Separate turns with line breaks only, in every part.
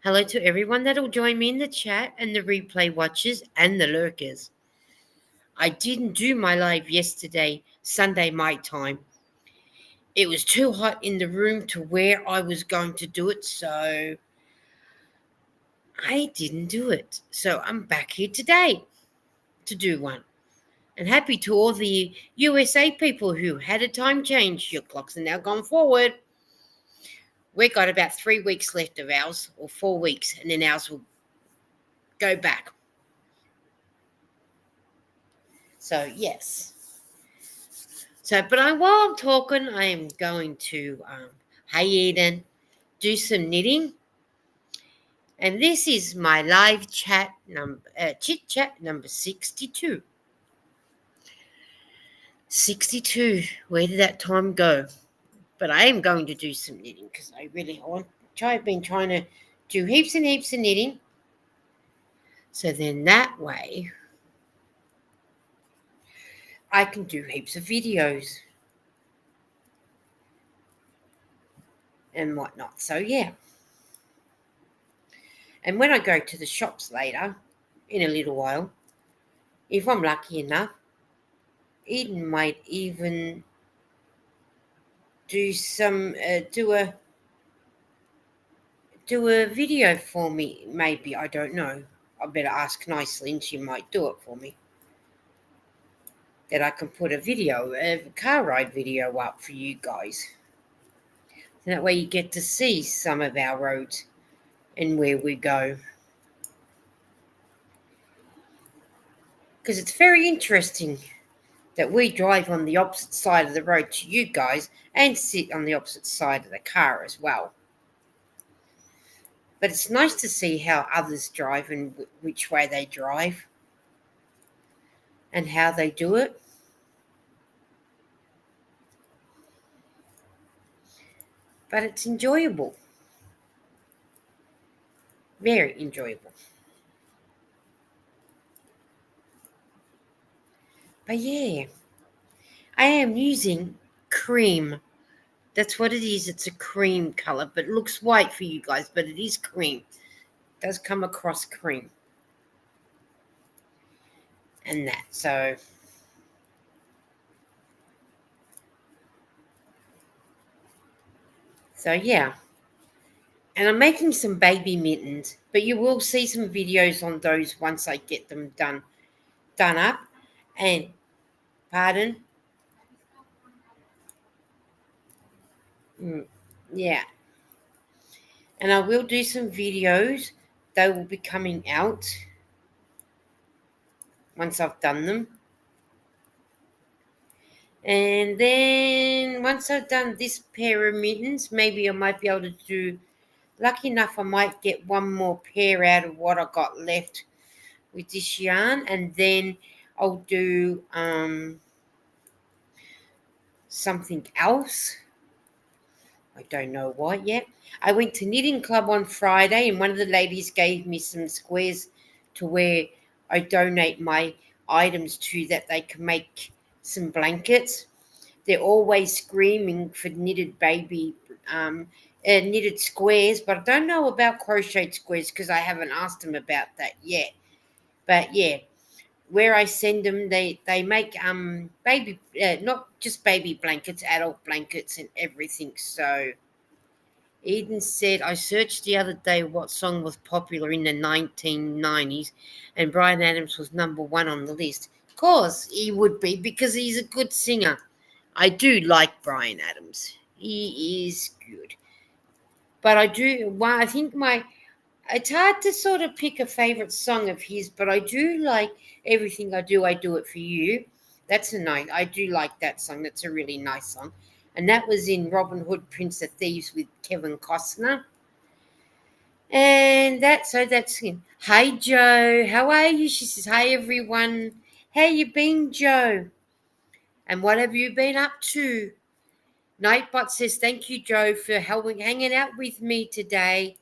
Hello to everyone that'll join me in the chat and the replay watchers and the lurkers. I didn't do my live yesterday, Sunday my time. It was too hot in the room to where I was going to do it, so I didn't do it. So I'm back here today to do one. And happy to all the USA people who had a time change. Your clocks are now gone forward. We've got about 3 weeks left of ours, or 4 weeks, and then ours will go back. So, yes. But while I'm talking, I am going to, hey Eden, do some knitting. And this is my live chat chit chat number 62. 62. Where did that time go? But I am going to do some knitting because I've been trying to do heaps and heaps of knitting. So then that way I can do heaps of videos and whatnot. So yeah. And when I go to the shops later, in a little while, if I'm lucky enough, Eden might even do a video for me. Maybe, I don't know. I better ask nicely, and she might do it for me. That I can put a car ride video up for you guys. That way you get to see some of our roads and where we go. Because it's very interesting that we drive on the opposite side of the road to you guys and sit on the opposite side of the car as well. But it's nice to see how others drive and which way they drive and how they do it. But it's enjoyable. Very enjoyable. But yeah, I am using cream. That's what it is. It's a cream color, but it looks white for you guys, but it is cream. It does come across cream. And that. So yeah. And I'm making some baby mittens, but you will see some videos on those once I get them done up. And pardon? Yeah. And I will do some videos. They will be coming out once I've done them. And then once I've done this pair of mittens, maybe I might be able to do, lucky enough, I might get one more pair out of what I got left with this yarn. And then I'll do something else. I don't know what yet. I went to Knitting Club on Friday and one of the ladies gave me some squares to where I donate my items to that they can make some blankets. They're always screaming for knitted squares, but I don't know about crocheted squares because I haven't asked them about that yet. But yeah, where I send them, they make baby, not just baby blankets, adult blankets and everything. So Eden said, I searched the other day what song was popular in the 1990s, and Bryan Adams was number one on the list. Of course he would be because he's a good singer. I do like Bryan Adams. He is good. But I think it's hard to sort of pick a favourite song of his, but I do like Everything I Do It For You. I do like that song. That's a really nice song. And that was in Robin Hood, Prince of Thieves with Kevin Costner. And that's him. Hey, Joe, how are you? She says, hey, everyone. How you been, Joe? And what have you been up to? Nightbot says, thank you, Joe, for hanging out with me today.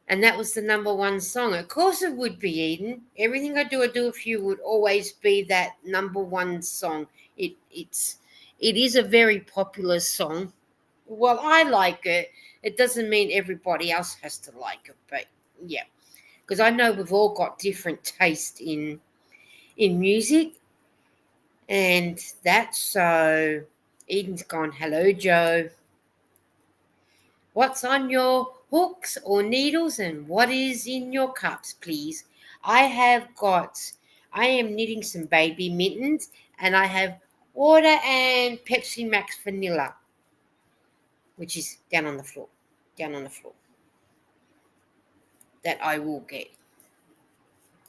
And that was the number one song. Of course it would be, Eden. Everything I Do It For You would always be that number one song. It is a very popular song. Well, I like it, It doesn't mean everybody else has to like it, but yeah, because I know we've all got different taste in music and that. So Eden's gone, hello, Joe. What's on your hooks or needles and what is in your cups, please? I am knitting some baby mittens and I have water and Pepsi Max vanilla, which is down on the floor, that I will get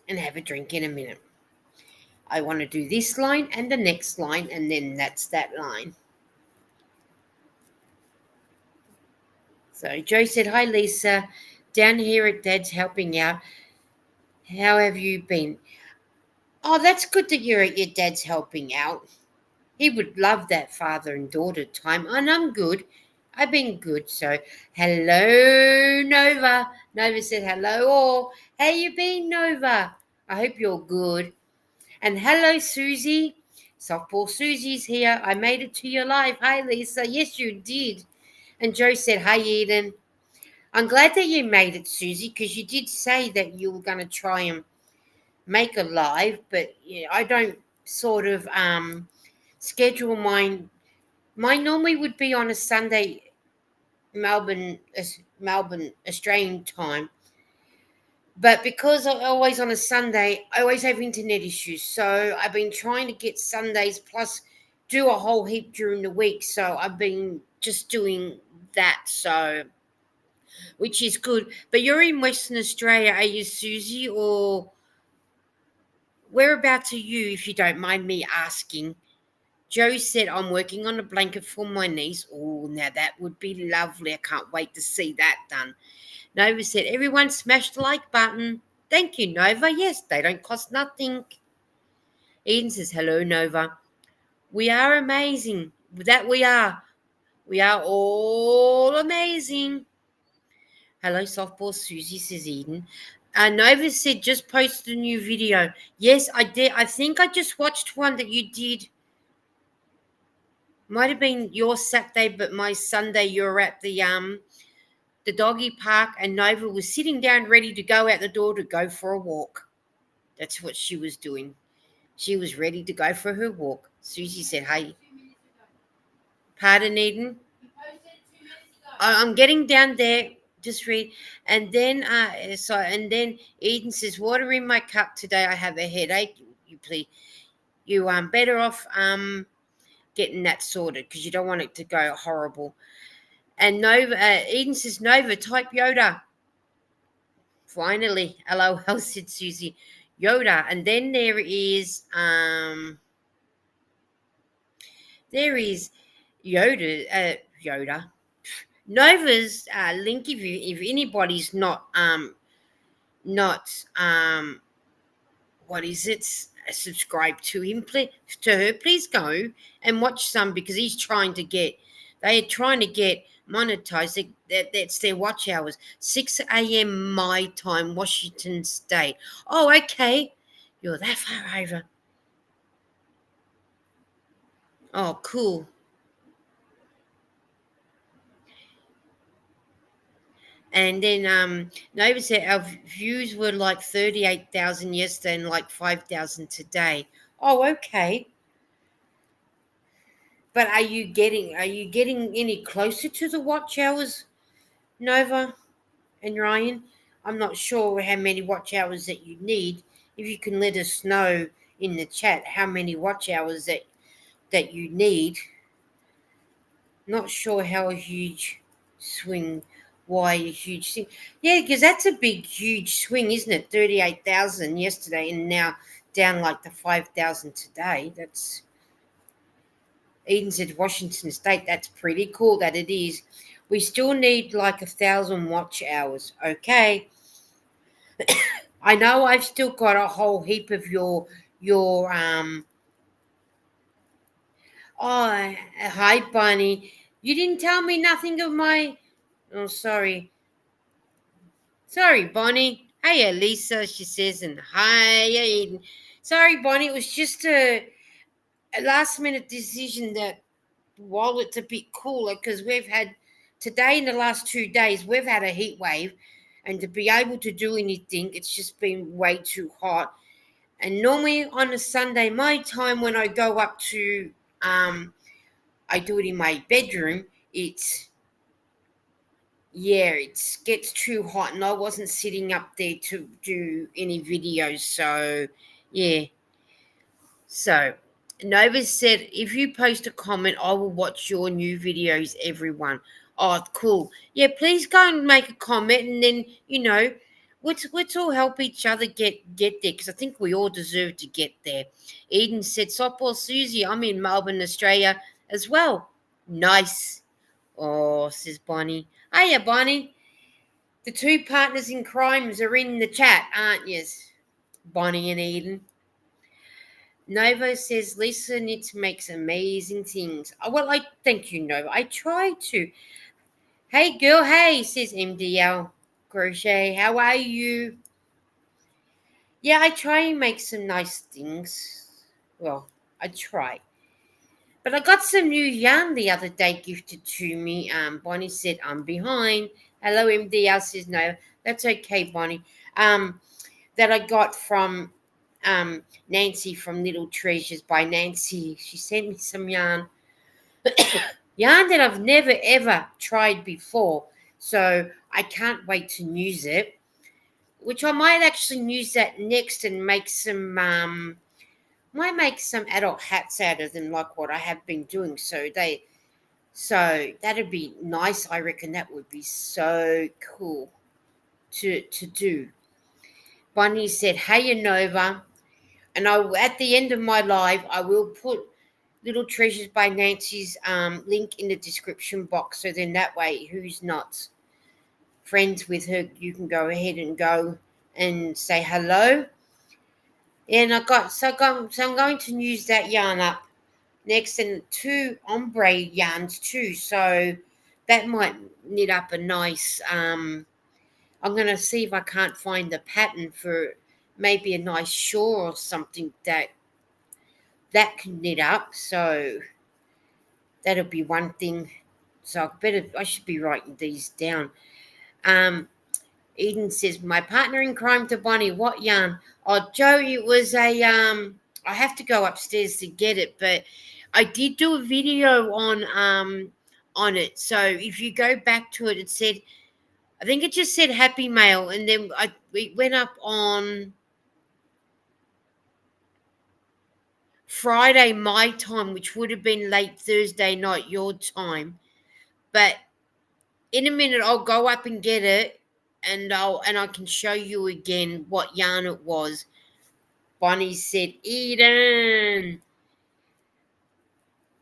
and have a drink in a minute. I want to do this line and the next line, and then that's that line. So Joe said, hi, Lisa. Down here at Dad's helping out. How have you been? Oh, that's good that you're at your dad's helping out. He would love that father and daughter time, and I'm good. I've been good. So, hello, Nova. Nova said hello all. How you been, Nova? I hope you're good. And hello, Susie. Softball Susie's here. I made it to your live. Hi, Lisa. Yes, you did. And Joe said, hi, Eden. I'm glad that you made it, Susie, because you did say that you were going to try and make a live, but yeah, I don't sort of schedule mine. Mine normally would be on a Sunday, Melbourne Australian time, but because I'm always on a Sunday, I always have internet issues. So I've been trying to get Sundays plus do a whole heap during the week. So I've been just doing that. So which is good. But you're in Western Australia, are you, Susie, or whereabouts are you, if you don't mind me asking? Joe said, I'm working on a blanket for my niece. Oh, now that would be lovely. I can't wait to see that done. Nova said, everyone smash the like button. Thank you, Nova. Yes, they don't cost nothing. Eden says, hello, Nova. We are amazing. That we are. We are all amazing. Hello, softball Susie, says Eden. Nova said, just posted a new video. Yes, I did. I think I just watched one that you did. Might have been your Saturday, but my Sunday you're at the doggy park, and Nova was sitting down ready to go out the door to go for a walk. That's what she was doing. She was ready to go for her walk. Susie said, hey, pardon, Eden? I'm getting down there. Just read. And then Eden says, water in my cup today. I have a headache. You please, you better off getting that sorted because you don't want it to go horrible. And Nova, Eden says, Nova, type Yoda. Finally, LOL, said Susie. Yoda. And then there is Yoda. Nova's link, if anybody's not what is it, subscribe to him, to her, please go and watch some, because they are trying to get monetized. That's their watch hours, 6 a.m. my time, Washington State. Oh, okay, you're that far over. Oh, cool. And then Nova said our views were like 38,000 yesterday and like 5,000 today. Oh, okay. But are you getting any closer to the watch hours, Nova and Ryan? I'm not sure how many watch hours that you need. If you can let us know in the chat how many watch hours that you need. Not sure how a huge swing. Why a huge thing? Yeah, because that's a big, huge swing, isn't it? 38,000 yesterday and now down like the 5,000 today. That's Eden said Washington State. That's pretty cool that it is. We still need like 1,000 watch hours. Okay. I know I've still got a whole heap of your oh, hi Bunny. You didn't tell me nothing of my oh, sorry. Sorry, Bonnie. Hiya, Lisa, she says, and hiya, Eden. Sorry, Bonnie, it was just a last minute decision that while it's a bit cooler, because we've had today in the last 2 days, we've had a heat wave, and to be able to do anything, it's just been way too hot. And normally on a Sunday, my time when I go up to, I do it in my bedroom. It's it gets too hot, and I wasn't sitting up there to do any videos. So yeah. So Nova said, if you post a comment, I will watch your new videos, everyone. Oh, cool. Yeah, please go and make a comment, and then let's all help each other get there, because I think we all deserve to get there. Eden said, softball Susie, I'm in Melbourne, Australia as well. Nice. Oh, says Bonnie. Hiya, Bonnie. The two partners in crimes are in the chat, aren't yous? Bonnie and Eden. Novo says Lisa Knits makes amazing things. Oh, well, I thank you, Novo. I try to. Hey, girl. Hey, says MDL Crochet. How are you? Yeah, I try and make some nice things. Well, I try. But I got some new yarn the other day gifted to me. Bonnie said I'm behind. Hello, MDL says no. That's okay, Bonnie. That I got from Nancy from Little Treasures by Nancy. She sent me some yarn. Yarn that I've never ever tried before. So I can't wait to use it. Which I might actually use that next and make some might make some adult hats out of them, like what I have been doing. So that'd be nice. I reckon that would be so cool to do. Bonnie said, hey, Nova. And at the end of my live, I will put Little Treasures by Nancy's link in the description box. So then that way, who's not friends with her, you can go ahead and go and say hello. And I'm going to use that yarn up next, and 2 ombre yarns too. So that might knit up a nice. I'm going to see if I can't find the pattern for maybe a nice shawl or something that can knit up. So that'll be one thing. So I should be writing these down. Eden says, my partner in crime to Bonnie, what yarn? Oh, Joe, it was a I have to go upstairs to get it, but I did do a video on it. So if you go back to it, it said, I think it just said Happy Mail, and then it went up on Friday my time, which would have been late Thursday night your time. But in a minute I'll go up and get it, and I can show you again what yarn it was. Bonnie said, Eden.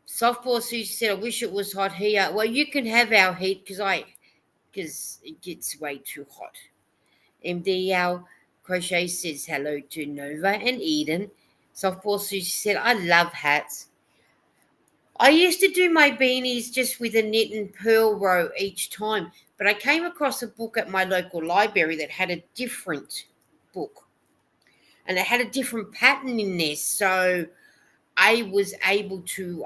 Softball Susie said, I wish it was hot here. Well, you can have our heat because it gets way too hot. MDL Crochet says hello to Nova and Eden. Softball Susie said, I love hats. I used to do my beanies just with a knit and purl row each time, but I came across a book at my local library that had a different book, and it had a different pattern in there. So I was able to,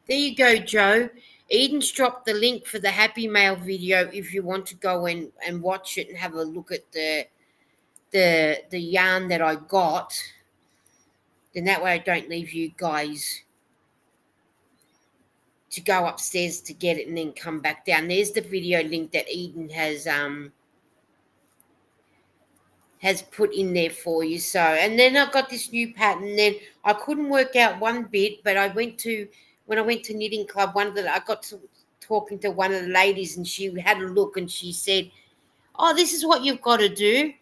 there you go, Joe. Eden's dropped the link for the Happy Mail video if you want to go and watch it and have a look at the yarn that I got. Then that way I don't leave you guys to go upstairs to get it and then come back down. There's the video link that Eden has put in there for you. So, and then I got this new pattern. Then I couldn't work out one bit, but when I went to knitting club, I got to talking to one of the ladies, and she had a look and she said, oh, this is what you've got to do.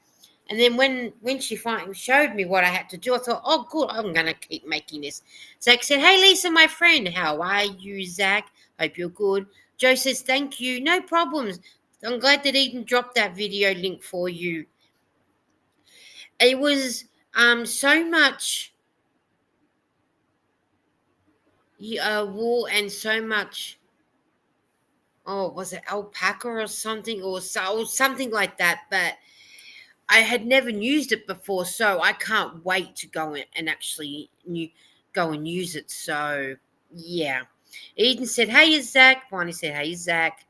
And then when she finally showed me what I had to do, I thought, oh, good, I'm going to keep making this. Zach said, hey, Lisa, my friend, how are you, Zach? Hope you're good. Joe says, thank you. No problems. I'm glad that Eden dropped that video link for you. It was so much wool and so much, was it alpaca or something, or something like that, but I had never used it before, so I can't wait to go and actually go and use it. So, yeah. Eden said, hey, Zach. Bonnie said, hey, Zach.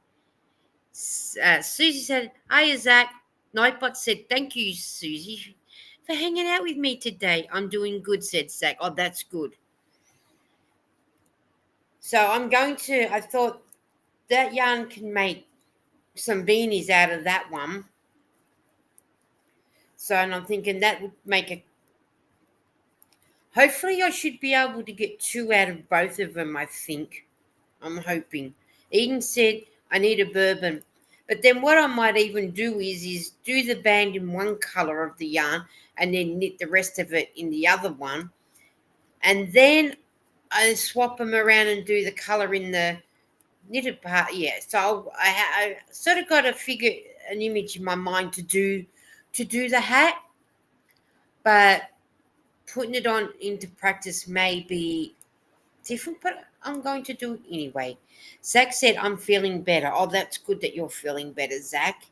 Susie said, hi, Zach. Nightbot said, thank you, Susie, for hanging out with me today. I'm doing good, said Zach. Oh, that's good. So I thought that yarn can make some beanies out of that one. So, and I'm thinking that would make a. Hopefully, I should be able to get 2 out of both of them, I think. I'm hoping. Eden said, I need a bourbon. But then what I might even do is do the band in one colour of the yarn and then knit the rest of it in the other one. And then I swap them around and do the colour in the knitted part. Yeah, so I sort of got to figure an image in my mind to do the hat. But putting it on into practice may be different, but I'm going to do it anyway. Zach said, I'm feeling better. Oh, that's good that you're feeling better, Zach.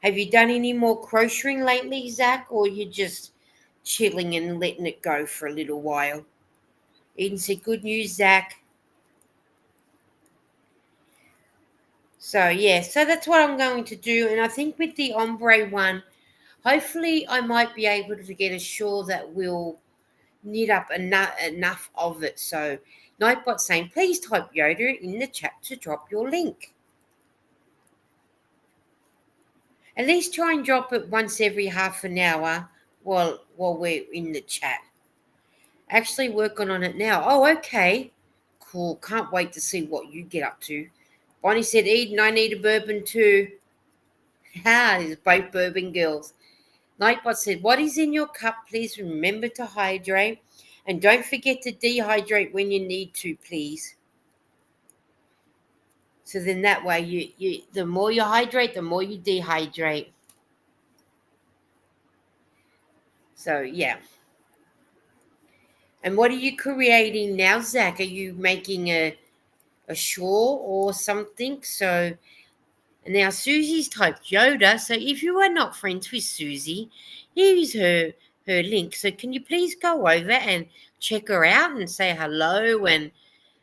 Have you done any more crocheting lately, Zach, or you just chilling and letting it go for a little while? Eden said, good news, Zach. So, yeah, so that's what I'm going to do. And I think with the ombre one, hopefully I might be able to get a shawl that will knit up enough of it. So Nightbot saying, please type Yoda in the chat to drop your link. At least try and drop it once every half an hour while we're in the chat. Actually working on it now. Oh, okay. Cool. Can't wait to see what you get up to. Bonnie said, Eden, I need a bourbon too. Ha, these both bourbon girls. Nightbot said, what is in your cup? Please remember to hydrate. And don't forget to dehydrate when you need to, please. So then that way, you the more you hydrate, the more you dehydrate. So, yeah. And what are you creating now, Zach? Are you making a shawl or something? So, and now Susie's typed Yoda. So if you are not friends with Susie, here's her link. So can you please go over and check her out and say hello and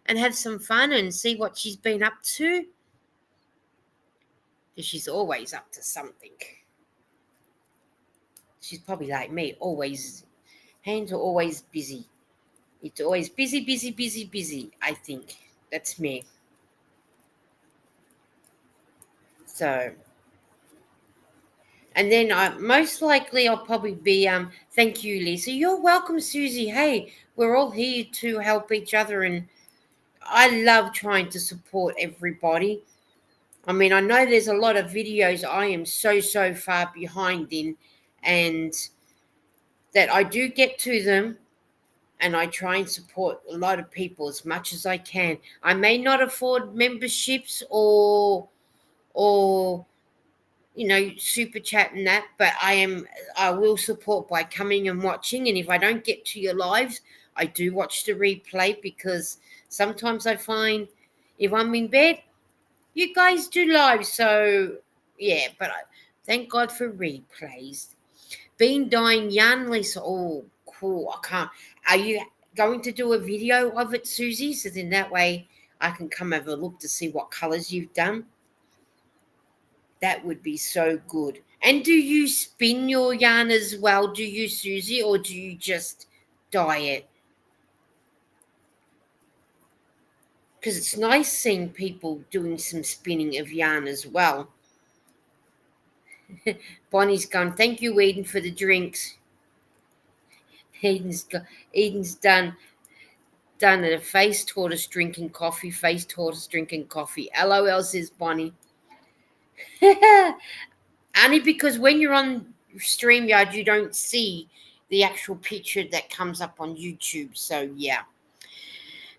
have some fun and see what she's been up to? Because she's always up to something. She's probably like me, always, hands are always busy. It's always busy, busy, busy, busy, I think. That's me. So, and then most likely I'll probably be, thank you, Lisa. You're welcome, Susie. Hey, we're all here to help each other, and I love trying to support everybody. I mean, I know there's a lot of videos I am so far behind in, and that I do get to them, and I try and support a lot of people as much as I can. I may not afford memberships or super chat and that, but I will support by coming and watching. And if I don't get to your lives, I do watch the replay, because sometimes I find if I'm in bed, you guys do live. So yeah, but thank God for replays. Bean dyeing yarn, Lisa. Oh, cool. I can't. Are you going to do a video of it, Susie? So then that way I can come have a look to see what colours you've done. That would be so good. And do you spin your yarn as well, do you, Susie, or do you just dye it? Because it's nice seeing people doing some spinning of yarn as well. Bonnie's gone, thank you, Eden, for the drinks. Eden's done a face tortoise drinking coffee, face tortoise drinking coffee. LOL, says Bonnie. Only because when you're on StreamYard, you don't see the actual picture that comes up on YouTube. So, yeah.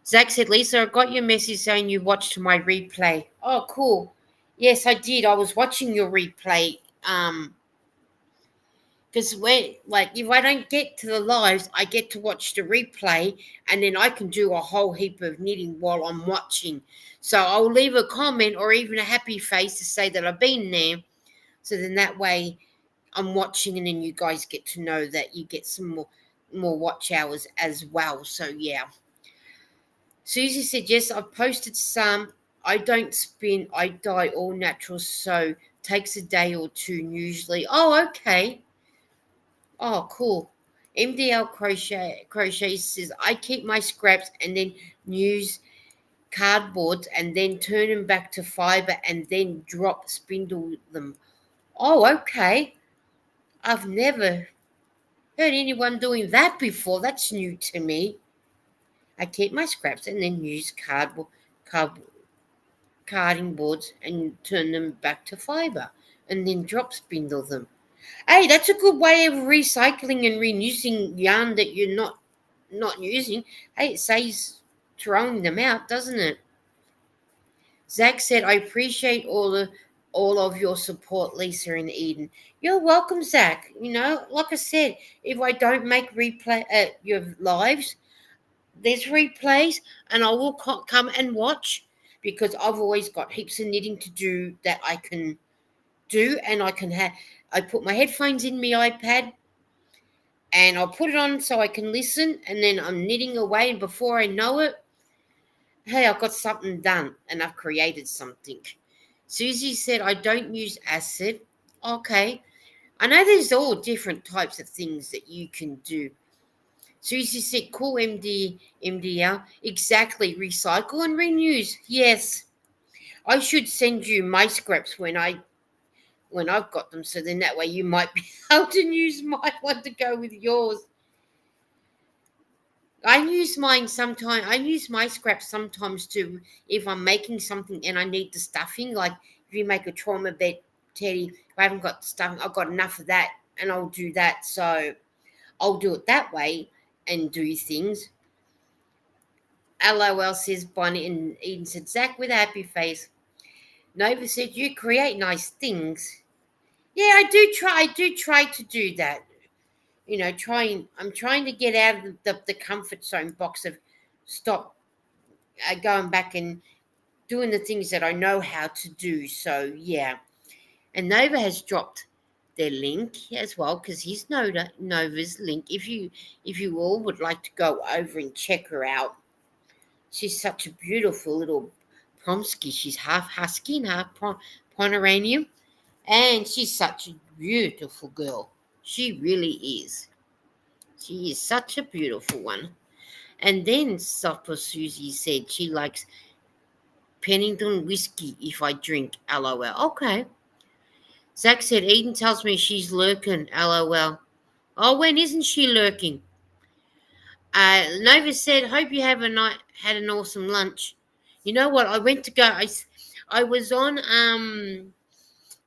Zach said, Lisa, I got your message saying you watched my replay. Oh, cool. Yes, I did. I was watching your replay. Because if I don't get to the lives, I get to watch the replay, and then I can do a whole heap of knitting while I'm watching. So I'll leave a comment or even a happy face to say that I've been there. So then that way I'm watching, and then you guys get to know that you get some more watch hours as well. So yeah. Susie said, yes, I've posted some. I don't spin, I dye all natural, so takes a day or two usually. Oh, okay. Oh, cool. MDL crochet says, I keep my scraps and then use cardboards and then turn them back to fiber and then drop spindle them. Oh, okay. I've never heard anyone doing that before. That's new to me. I keep my scraps and then use card, carding boards and turn them back to fiber and then drop spindle them. Hey, that's a good way of recycling and reusing yarn that you're not using. Hey, it saves throwing them out, doesn't it? Zach said, I appreciate all of your support, Lisa and Eden. You're welcome, Zach. Like I said, if I don't make replay your lives, there's replays, and I will come and watch because I've always got heaps of knitting to do that I can do, and I put my headphones in my iPad and I'll put it on so I can listen, and then I'm knitting away, and before I know it, hey, I've got something done and I've created something. Susie said, I don't use acid. Okay. I know there's all different types of things that you can do. Susie said, cool MDL. Exactly. Recycle and reuse. Yes. I should send you my scraps when I've got them, so then that way you might be able to use my one to go with yours. I use mine sometimes. I use my scraps sometimes too if I'm making something and I need the stuffing. Like if you make a trauma bed, Teddy, if I haven't got the stuffing, I've got enough of that, and I'll do that. So I'll do it that way and do things. LOL says Bonnie, and Eden said Zach with a happy face. Nova said you create nice things. Yeah, I do try. I do try to do that. I'm trying to get out of the comfort zone box of stop going back and doing the things that I know how to do. So yeah, and Nova has dropped their link as well because he's Nova's link. If you all would like to go over and check her out, she's such a beautiful little Promsky. She's half husky and half Pomeranian, and she's such a beautiful girl. She really is. She is such a beautiful one. And then Supper Susie said she likes Pennington whiskey if I drink. LOL. Okay. Zach said Eden tells me she's lurking. LOL. Oh, when isn't she lurking? Nova said, hope you have had an awesome lunch. You know what? I went to go. I was on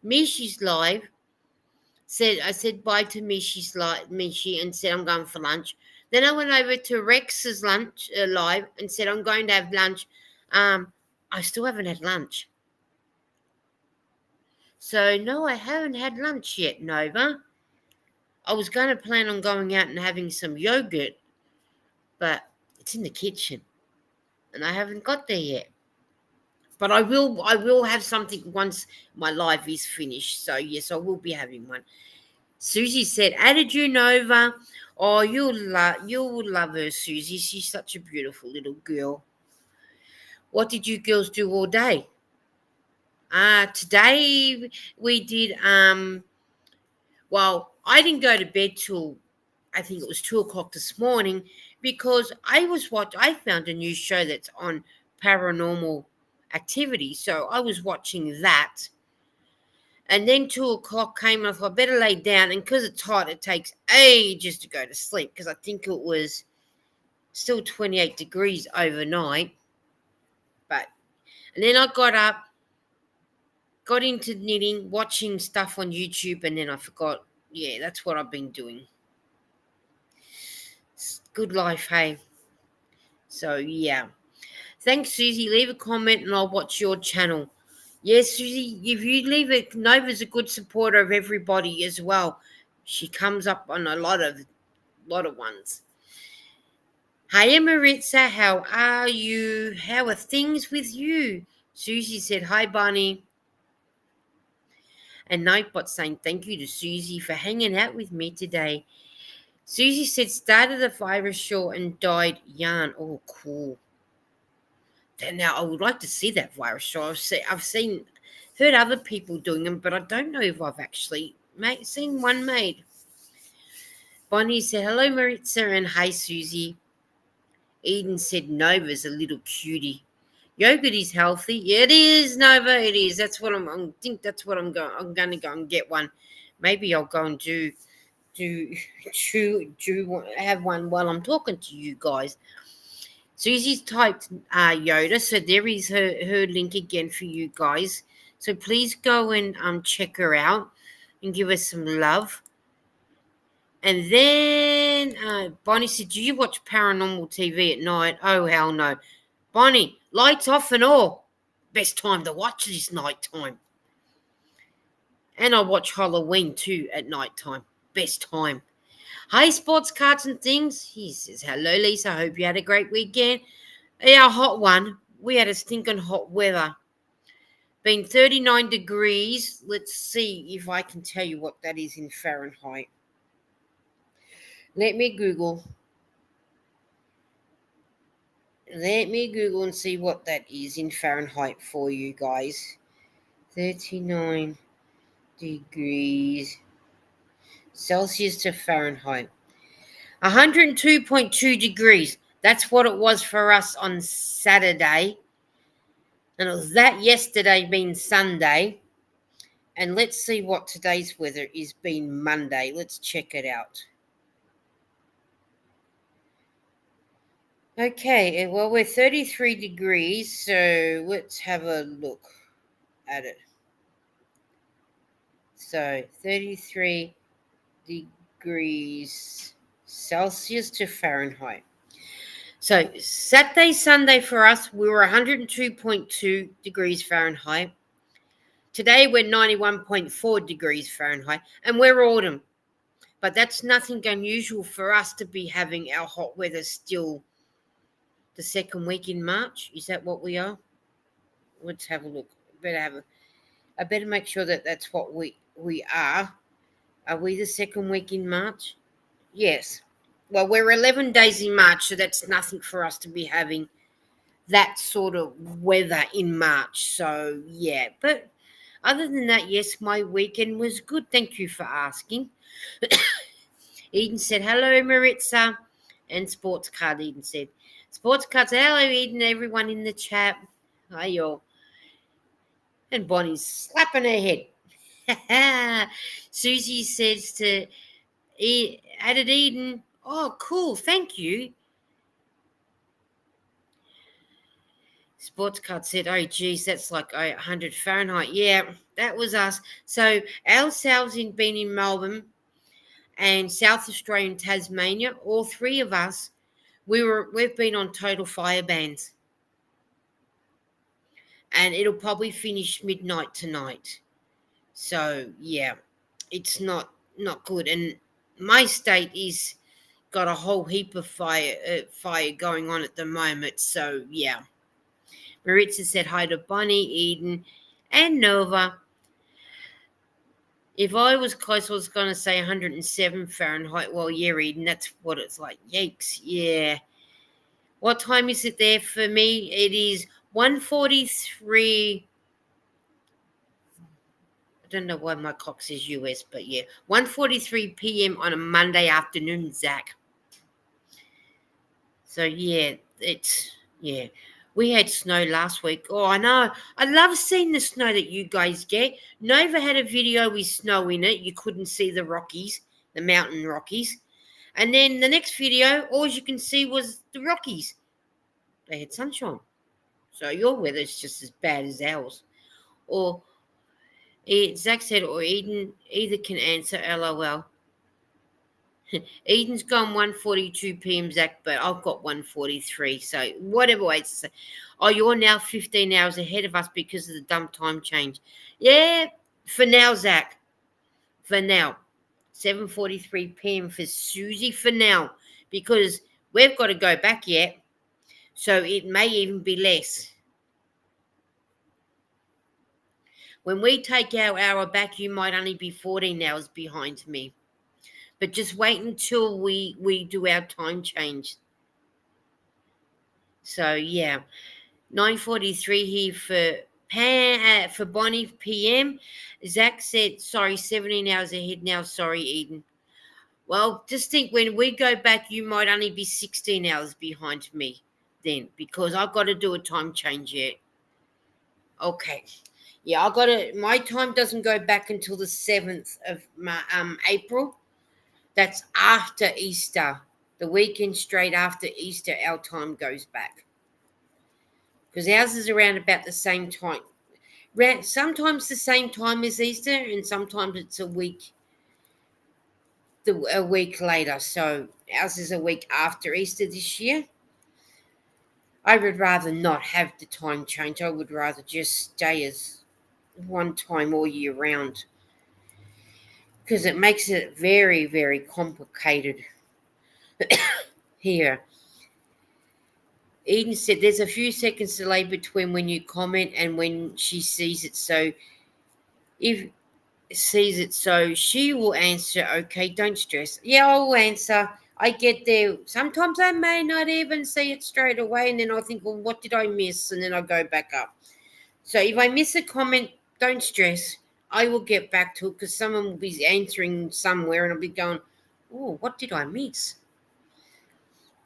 Mishi's live. I said bye to Mishi and said I'm going for lunch. Then I went over to Rex's lunch live and said I'm going to have lunch. I still haven't had lunch. So no, I haven't had lunch yet, Nova. I was going to plan on going out and having some yogurt, but it's in the kitchen and I haven't got there yet. But I will have something once my live is finished. So yes, I will be having one. Susie said, added you, Nova. Oh, you'll love her, Susie. She's such a beautiful little girl. What did you girls do all day? Today we did well, I didn't go to bed till I think it was 2 o'clock this morning because I found a new show that's on paranormal activity. So I was watching that. And then 2 o'clock came and I thought I better lay down. And because it's hot, it takes ages to go to sleep because I think it was still 28 degrees overnight. And then I got up, got into knitting, watching stuff on YouTube, and then I forgot. Yeah, that's what I've been doing. Good life, hey. So, yeah. Thanks, Susie. Leave a comment and I'll watch your channel. Yes, Susie, if you leave it, Nova's a good supporter of everybody as well. She comes up on a lot of ones. Hey, Maritza, how are you? How are things with you? Susie said, hi, Bonnie. And Nightbot saying, thank you to Susie for hanging out with me today. Susie said, started a virus shawl and dyed yarn. Oh, cool. And now I would like to see that virus show. Heard other people doing them, but I don't know if I've actually seen one made. Bonnie said, hello, Maritza, and hey, Susie. Eden said, Nova's a little cutie. Yogurt is healthy. Yeah, it is, Nova. It is. That's what I think that's what I'm going. I'm going to go and get one. Maybe I'll go and do have one while I'm talking to you guys. Susie's typed Yoda, so there is her link again for you guys. So please go and check her out and give her some love. And then Bonnie said, do you watch paranormal TV at night? Oh, hell no. Bonnie, lights off and all. Best time to watch this night time. And I watch Halloween too at night time. Best time. Hey, sports cards and things. He says, hello, Lisa. Hope you had a great weekend. Yeah, a hot one. We had a stinking hot weather. Been 39 degrees. Let's see if I can tell you what that is in Fahrenheit. Let me Google. Let me Google and see what that is in Fahrenheit for you guys. 39 degrees Celsius to Fahrenheit. 102.2 degrees. That's what it was for us on Saturday. And it was that yesterday being Sunday. And let's see what today's weather is being Monday. Let's check it out. Okay, well, we're 33 degrees, so let's have a look at it. So 33 degrees Celsius to Fahrenheit. So Saturday, Sunday for us, we were 102.2 degrees Fahrenheit. Today we're 91.4 degrees Fahrenheit, and we're autumn. But that's nothing unusual for us to be having our hot weather still the second week in March. Is that what we are? Let's have a look. I better make sure that that's what we are. Are we the second week in March? Yes. Well, we're 11 days in March, so that's nothing for us to be having that sort of weather in March. So, yeah. But other than that, yes, my weekend was good. Thank you for asking. Eden said, hello, Maritza. And Sports Card, Eden said. Sports Card said, hello, Eden, everyone in the chat. Hi, y'all. And Bonnie's slapping her head. Susie says to added Eden, oh, cool, thank you. Sports Card said, oh, geez, that's like 100 Fahrenheit. Yeah, that was us. So ourselves been in Melbourne and South Australia and Tasmania, all three of us, we've been on total fire bans. And it'll probably finish midnight tonight. So, yeah, it's not good. And my state is got a whole heap of fire going on at the moment. So, yeah. Maritza said hi to Bonnie, Eden, and Nova. If I was close, I was going to say 107 Fahrenheit. Well, yeah, Eden, that's what it's like. Yikes, yeah. What time is it there for me? It is 1:43. I don't know why my clock says US, but yeah. 1:43 p.m. on a Monday afternoon, Zach. So, yeah, we had snow last week. Oh, I know. I love seeing the snow that you guys get. Nova had a video with snow in it. You couldn't see the Rockies, the mountain Rockies. And then the next video, all you can see was the Rockies. They had sunshine. So your weather's just as bad as ours. Or Zach said, or Eden either can answer, LOL. Eden's gone 1:42 p.m., Zach, but I've got 1:43. So whatever way to say. Oh, you're now 15 hours ahead of us because of the dumb time change. Yeah, for now, Zach. For now. 7:43 p.m. for Susie for now. Because we've got to go back yet. So it may even be less. When we take our hour back, you might only be 14 hours behind me. But just wait until we do our time change. So, yeah. 9:43 here for Bonnie PM. Zach said, sorry, 17 hours ahead now. Sorry, Eden. Well, just think when we go back, you might only be 16 hours behind me then because I've got to do a time change yet. Okay. Yeah, my time doesn't go back until the 7th of April. That's after Easter. The weekend straight after Easter, our time goes back. Because ours is around about the same time. Sometimes the same time as Easter, and sometimes it's a week later. So ours is a week after Easter this year. I would rather not have the time change. I would rather just stay as one time all year round because it makes it very, very complicated here. Eden said there's a few seconds delay between when you comment and when she sees it. So if sees it, so she will answer, okay, don't stress. Yeah, I'll answer. I get there. Sometimes I may not even see it straight away, and then I think, well, what did I miss? And then I go back up. So if I miss a comment, don't stress. I will get back to it because someone will be answering somewhere and I'll be going, oh, what did I miss?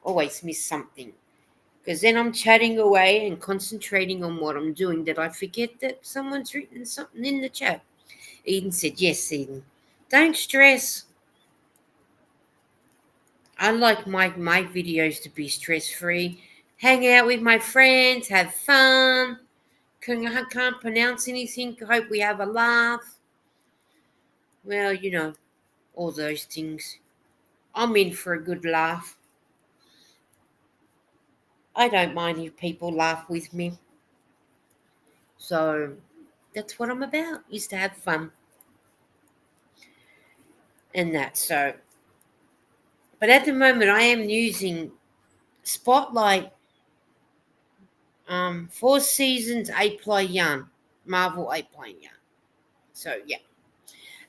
Always miss something. Because then I'm chatting away and concentrating on what I'm doing that I forget that someone's written something in the chat. Eden said, yes, Eden. Don't stress. I like my videos to be stress-free. Hang out with my friends, have fun. Can't pronounce anything. Hope we have a laugh. Well, all those things. I'm in for a good laugh. I don't mind if people laugh with me. So that's what I'm about, is to have fun. And that. So, but at the moment I am using Spotlight 4 Seasons 8-ply yarn, Marvel 8-ply yarn. So yeah.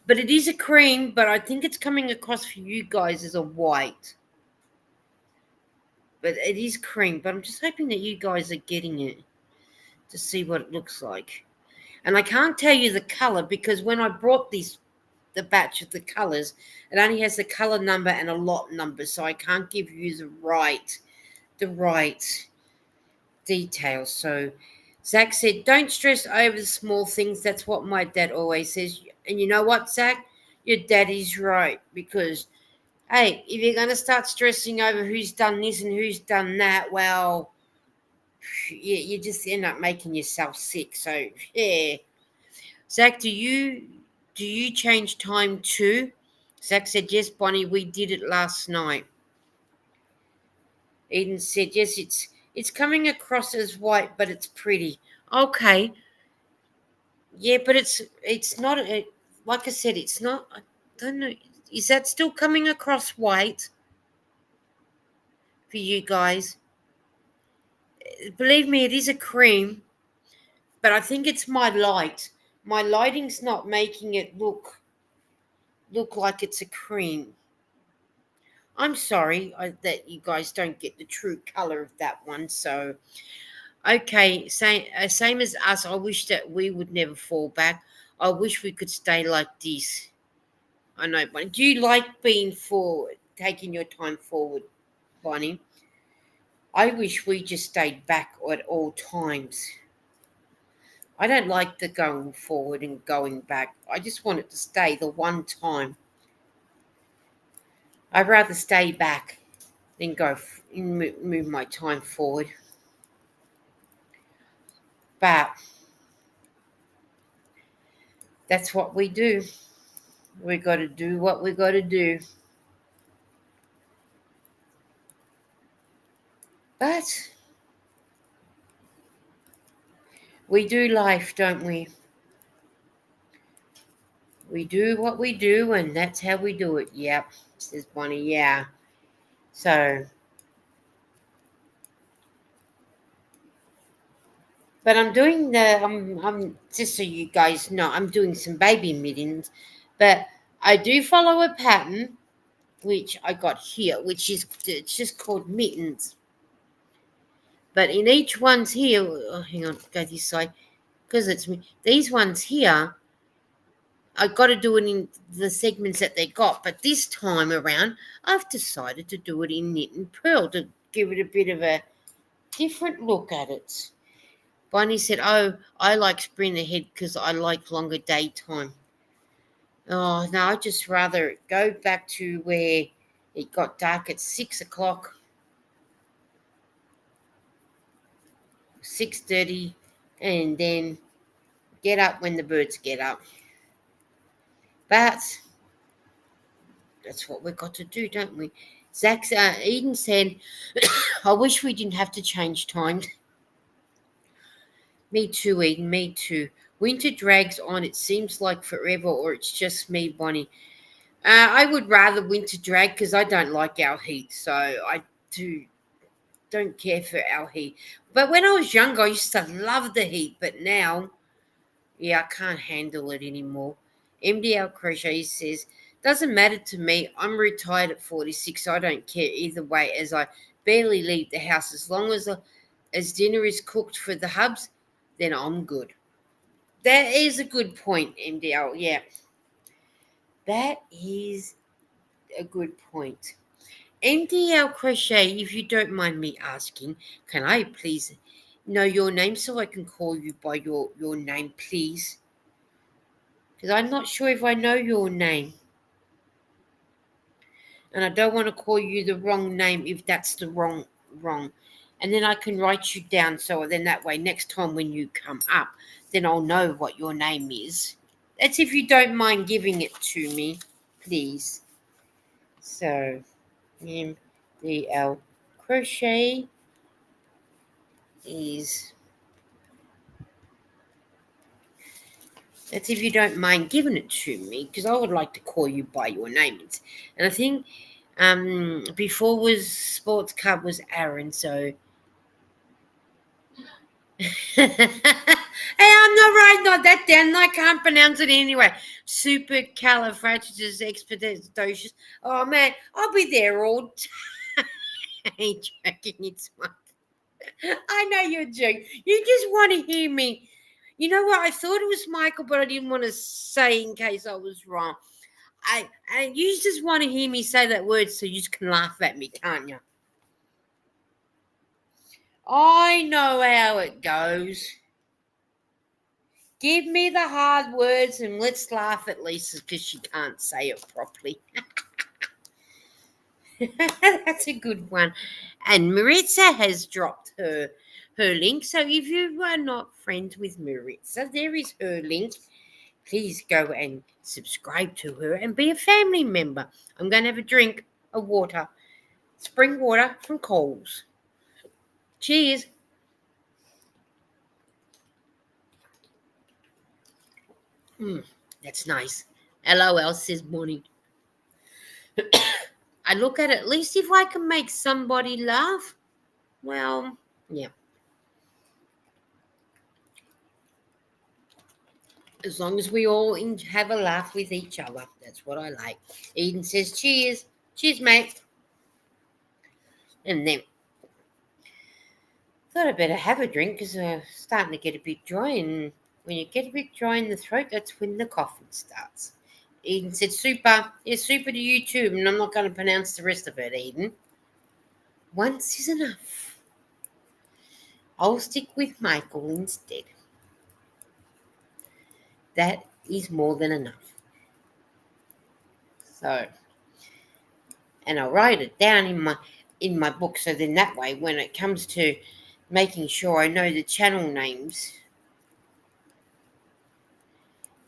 But it is a cream, but I think it's coming across for you guys as a white. But it is cream, but I'm just hoping that you guys are getting it to see what it looks like. And I can't tell you the color because when I brought the batch of the colors, it only has the color number and a lot number, so I can't give you the right details. So Zach said, don't stress over the small things. That's what my dad always says. And you know what, Zach? Your daddy's right, because hey, if you're going to start stressing over who's done this and who's done that, well, you just end up making yourself sick. So yeah. Zach, do you change time too? Zach said, yes, Bonnie, we did it last night. Eden said, yes, it's coming across as white, but it's pretty. Okay. Yeah, but it's not, like I said, it's not, I don't know, is that still coming across white for you guys? Believe me, it is a cream, but I think it's my light. My lighting's not making it look like it's a cream. I'm sorry that you guys don't get the true color of that one. So, okay, same as us. I wish that we would never fall back. I wish we could stay like this. I know, but do you like being forward, taking your time forward, Bonnie? I wish we just stayed back at all times. I don't like the going forward and going back. I just want it to stay the one time. I'd rather stay back than move my time forward. But that's what we do. We got to do what we got to do. But we do life, don't we? We do what we do, and that's how we do it. Yep, says Bonnie. Yeah. So, but I'm just so you guys know, I'm doing some baby mittens, but I do follow a pattern, which I got here, which is, it's just called mittens. But in each one's here, oh, hang on, go this side, because it's me. These ones here, I got to do it in the segments that they got. But this time around, I've decided to do it in knit and purl to give it a bit of a different look at it. Bonnie said, "Oh, I like spring ahead because I like longer daytime." Oh no, I just rather go back to where it got dark at 6 o'clock, 6:30, and then get up when the birds get up. But that's what we've got to do, don't we? Eden said, "I wish we didn't have to change times." Me too, Eden. Me too. Winter drags on. It seems like forever, or it's just me, Bonnie. I would rather winter drag because I don't like our heat, so I don't care for our heat. But when I was younger, I used to love the heat, but now, yeah, I can't handle it anymore. MDL Crochet says, doesn't matter to me. I'm retired at 46, so I don't care either way as I barely leave the house. As dinner is cooked for the hubs, then I'm good. That is a good point, MDL. Yeah, that is a good point. MDL Crochet, if you don't mind me asking, can I please know your name so I can call you by your name, please? Because I'm not sure if I know your name. And I don't want to call you the wrong name if that's the wrong. And then I can write you down so then that way next time when you come up, then I'll know what your name is. That's if you don't mind giving it to me, please. So, MDL Crochet is, that's if you don't mind giving it to me because I would like to call you by your name. And I think before was Sports Club was Aaron, so hey, I'm not writing all that down. I can't pronounce it anyway. Supercalifragilisticexpialidocious. Oh man, I'll be there all time. Joking, it's fine. I know you're joking. You just want to hear me. You know what? I thought it was Michael, but I didn't want to say in case I was wrong. You just want to hear me say that word so you can laugh at me, can't you? I know how it goes. Give me the hard words and let's laugh at Lisa because she can't say it properly. That's a good one. And Maritza has dropped her link. So if you are not friends with Maritza, there is her link. Please go and subscribe to her and be a family member. I'm going to have a drink of water, spring water from Coles. Cheers. That's nice. LOL, says Bonnie. I look at least if I can make somebody laugh. Well, yeah. As long as we all have a laugh with each other. That's what I like. Eden says, cheers. Cheers, mate. And then thought I'd better have a drink because I'm starting to get a bit dry. And when you get a bit dry in the throat, that's when the coughing starts. Eden said, super. Yeah, super to you too. And I'm not going to pronounce the rest of it, Eden. Once is enough. I'll stick with Michael instead. That is more than enough. So, and I'll write it down in my book so then that way when it comes to making sure I know the channel names,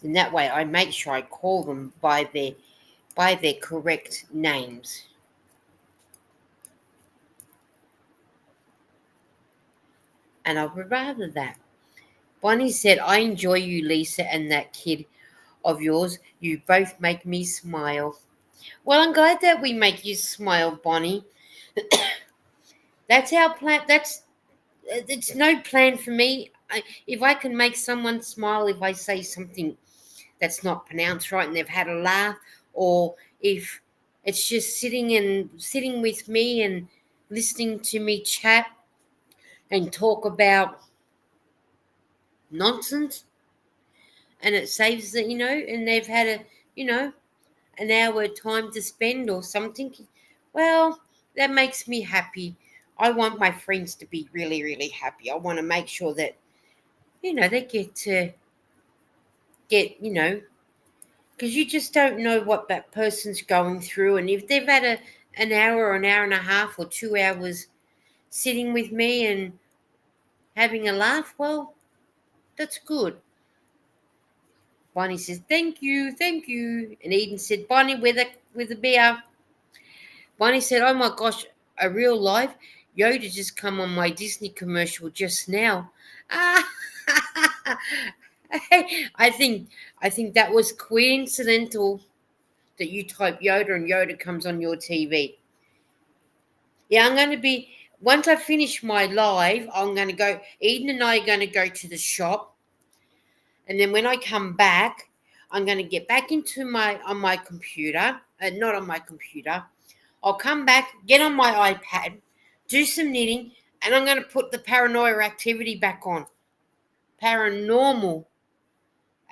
then that way I make sure I call them by their correct names. And I would rather that. Bonnie said, I enjoy you, Lisa, and that kid of yours. You both make me smile. Well, I'm glad that we make you smile, Bonnie. That's our plan. It's no plan for me. If I can make someone smile, if I say something that's not pronounced right and they've had a laugh, or if it's just sitting with me and listening to me chat and talk about nonsense, and it saves it, and they've had an hour time to spend or something. Well, that makes me happy. I want my friends to be really, really happy. I want to make sure that, they get to get, because you just don't know what that person's going through. And if they've had an hour or an hour and a half or 2 hours sitting with me and having a laugh, well, that's good. Bonnie says, thank you, thank you. And Eden said, Bonnie, with a beer. Bonnie said, oh my gosh, a real life? Yoda just come on my Disney commercial just now. Ah, I think that was coincidental that you type Yoda and Yoda comes on your TV. Yeah, I'm going to be, once I finish my live, I'm going to go, Eden and I are going to go to the shop. And then when I come back, I'm going to get back on my computer, not on my computer. I'll come back, get on my iPad, do some knitting, and I'm going to put the Paranoia Activity back on. Paranormal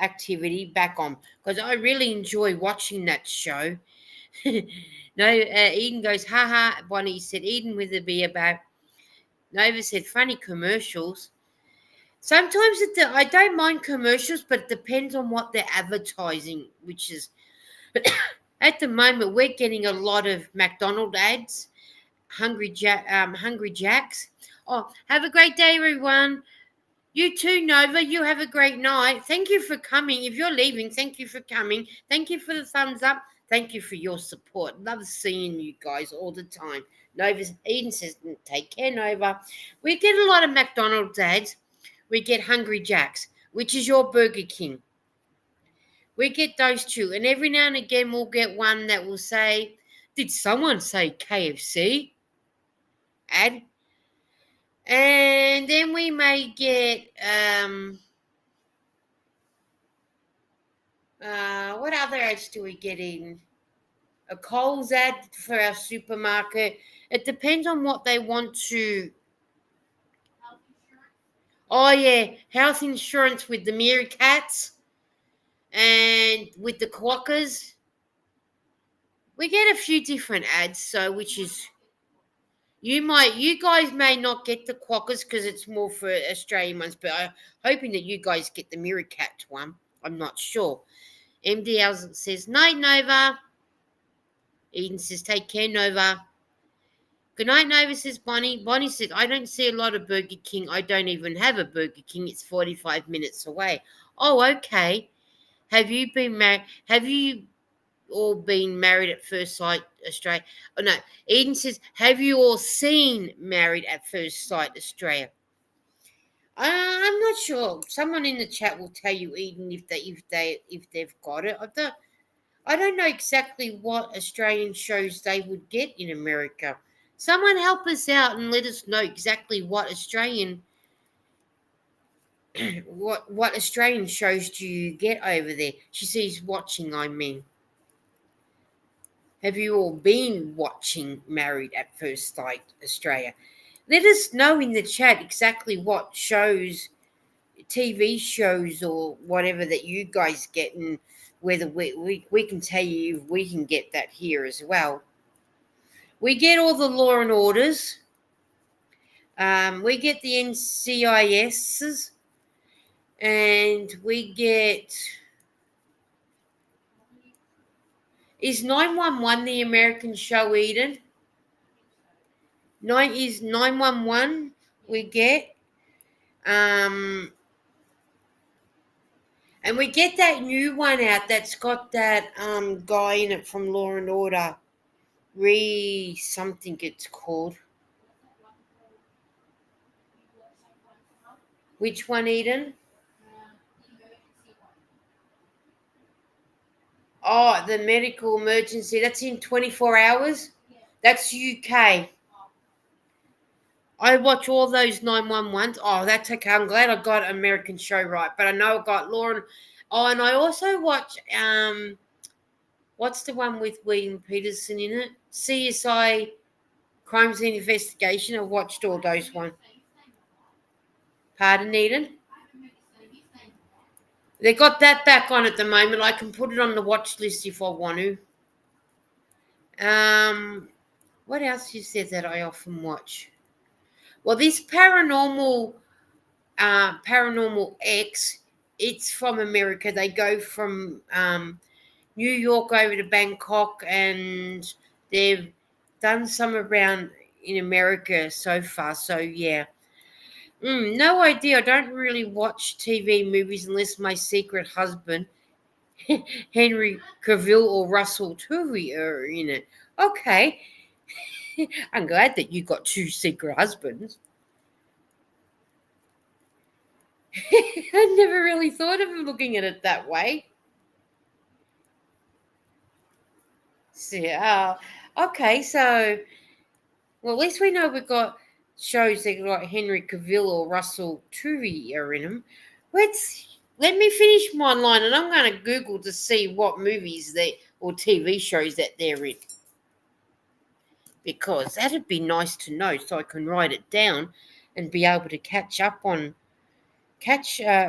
Activity back on. Because I really enjoy watching that show. No, Eden goes, haha. Bonnie said, Eden with a beer back. Nova said, funny commercials. Sometimes I don't mind commercials, but it depends on what they're advertising, which is at the moment we're getting a lot of McDonald's ads, Hungry Jacks. Oh, have a great day, everyone. You too, Nova. You have a great night. Thank you for coming. If you're leaving, thank you for coming. Thank you for the thumbs up. Thank you for your support. Love seeing you guys all the time. Eden says, take care, Nova. We get a lot of McDonald's ads. We get Hungry Jacks, which is your Burger King. We get those two. And every now and again, we'll get one that will say, did someone say KFC? Ad. And then we may get, what other ads do we get in? A Coles ad for our supermarket. It depends on what they want to. Oh, yeah, health insurance with the meerkats and with the quokkas. We get a few different ads, so which is you guys may not get the quokkas because it's more for Australian ones, but I'm hoping that you guys get the meerkat one. I'm not sure. MDL says night, Nova. Eden says take care, Nova. Good night, Nova, says Bonnie. Bonnie said, I don't see a lot of Burger King. I don't even have a Burger King. It's 45 minutes away. Oh, okay. Have you been married? Have you all been married at first sight, Australia? Oh, no. Eden says, have you all seen Married at First Sight, Australia? I'm not sure. Someone in the chat will tell you, Eden, if they've got it. I don't know exactly what Australian shows they would get in America. Someone help us out and let us know exactly what Australian what Australian shows do you get over there? She says watching, I mean. Have you all been watching Married at First Sight, Australia? Let us know in the chat exactly what shows, TV shows or whatever that you guys get, and whether we can tell you if we can get that here as well. We get all the Law and Orders. We get the NCISs. And we get... Is 911 the American show, Eden? Is 911 we get. And we get that new one out that's got that guy in it from Law and Order. Something it's called. Which one, Eden? Oh, the medical emergency. That's in 24 hours? Yeah. That's UK. I watch all those 911s. Oh, that's okay. I'm glad I got American show right. But I know I got Law and... Oh, and I also watch... what's the one with William Peterson in it? CSI Crimes and Investigation. I watched all those ones. Pardon, Eden? They got that back on at the moment. I can put it on the watch list if I want to. What else you said that I often watch? Well, this Paranormal X, it's from America. They go from New York over to Bangkok, and they've done some around in America so far. So yeah, no idea. I don't really watch TV movies unless my secret husband, Henry Cavill or Russell Tovey, are in it. Okay, I'm glad that you got two secret husbands. I never really thought of looking at it that way. So, okay, so well, at least we know we've got shows that like Henry Cavill or Russell Tovey are in them. Let me finish my line, and I'm going to Google to see what movies they or TV shows that they're in, because that'd be nice to know, so I can write it down and be able to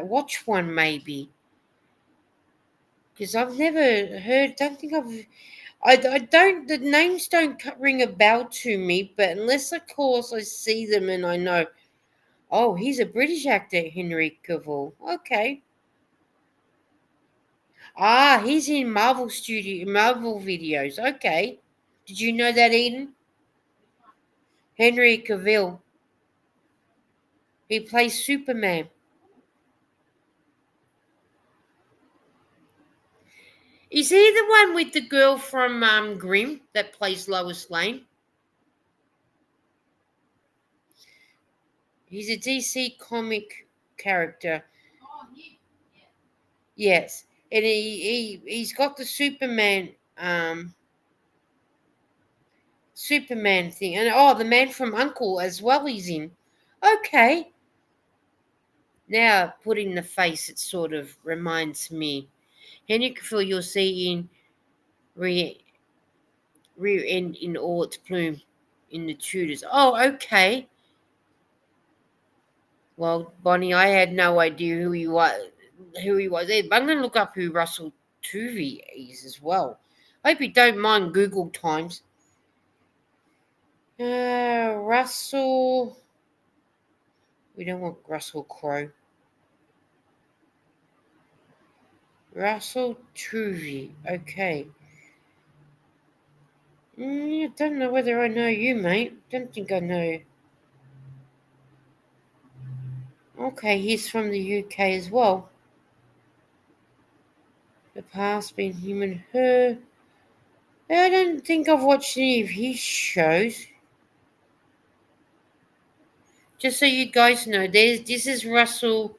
watch one maybe. Because I've never heard. Don't think I've. I don't. The names don't ring a bell to me. But unless, of course, I see them and I know. Oh, he's a British actor, Henry Cavill. Okay. Ah, he's in Marvel videos. Okay. Did you know that, Eden? Henry Cavill. He plays Superman. Is he the one with the girl from Grimm that plays Lois Lane? He's a DC comic character. Yes, and he's got the Superman thing, and the man from Uncle as well. He's in. Okay, now putting the face, it sort of reminds me. Henry Cavill, you'll see in rear rear end in all its plume in the Tudors. Oh, okay. Well, Bonnie, I had no idea who he was. Who he was. I'm going to look up who Russell Tovey is as well. I hope you don't mind Google times. Russell. We don't want Russell Crowe. Russell Tovey. Okay. I don't know whether I know you, mate. Don't think I know. Okay, he's from the UK as well. The past being human, her. I don't think I've watched any of his shows. Just so you guys know, this is Russell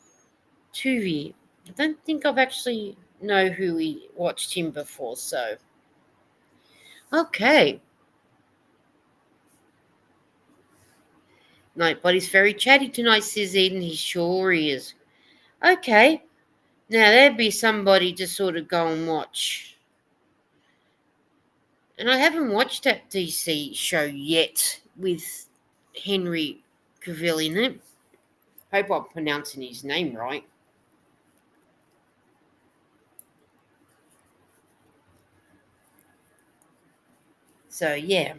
Tovey. I don't think I've actually know who we watched him before, so okay. Nobody's very chatty tonight, says Eden. He sure is. Okay. Now there'd be somebody to sort of go and watch. And I haven't watched that DC show yet with Henry Cavill in it. Hope I'm pronouncing his name right. So yeah.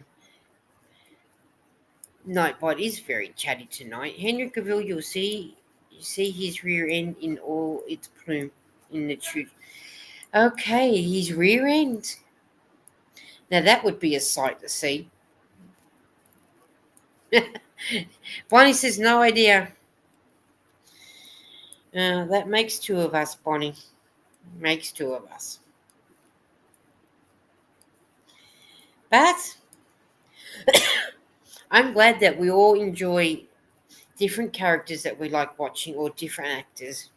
Nightbot is very chatty tonight. Henry Cavill, you see his rear end in all its plume in the truth. Okay, his rear end. Now that would be a sight to see. Bonnie says no idea. That makes two of us, Bonnie. Makes two of us. But I'm glad that we all enjoy different characters that we like watching or different actors.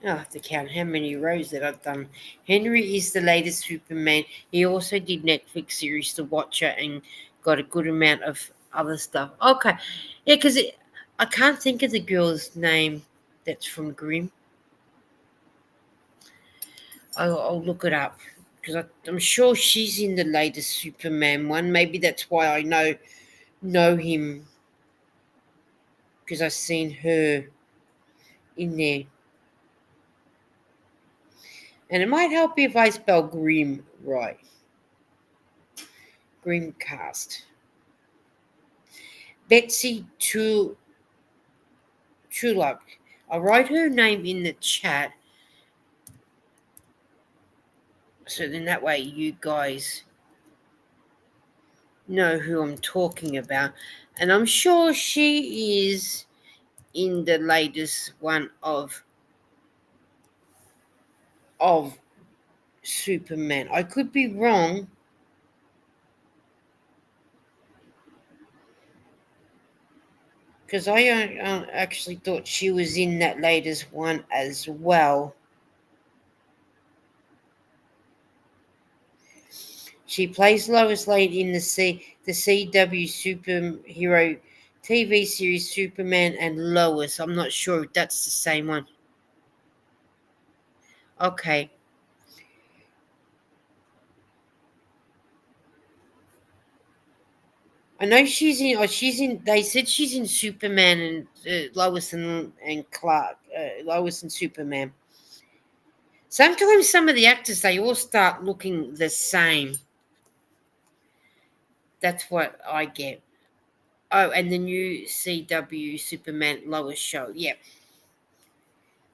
I have to count how many rows that I've done. Henry is the latest Superman. He also did Netflix series The Watcher and got a good amount of other stuff. Okay. Yeah, because I can't think of the girl's name that's from Grimm. I'll look it up because I'm sure she's in the latest Superman one. Maybe that's why I know him, because I've seen her in there. And it might help if I spell Grim right. Grimcast. Betsy Truluck. I'll write her name in the chat, so then that way you guys know who I'm talking about. And I'm sure she is in the latest one of Superman. I could be wrong, because I actually thought she was in that latest one as well. She plays Lois Lane in the CW superhero TV series Superman and Lois. I'm not sure if that's the same one. Okay. I know she's in. Oh, she's in. They said she's in Superman and Lois and Clark. Lois and Superman. Sometimes some of the actors they all start looking the same. That's what I get. Oh, and the new CW Superman Lois show. Yeah,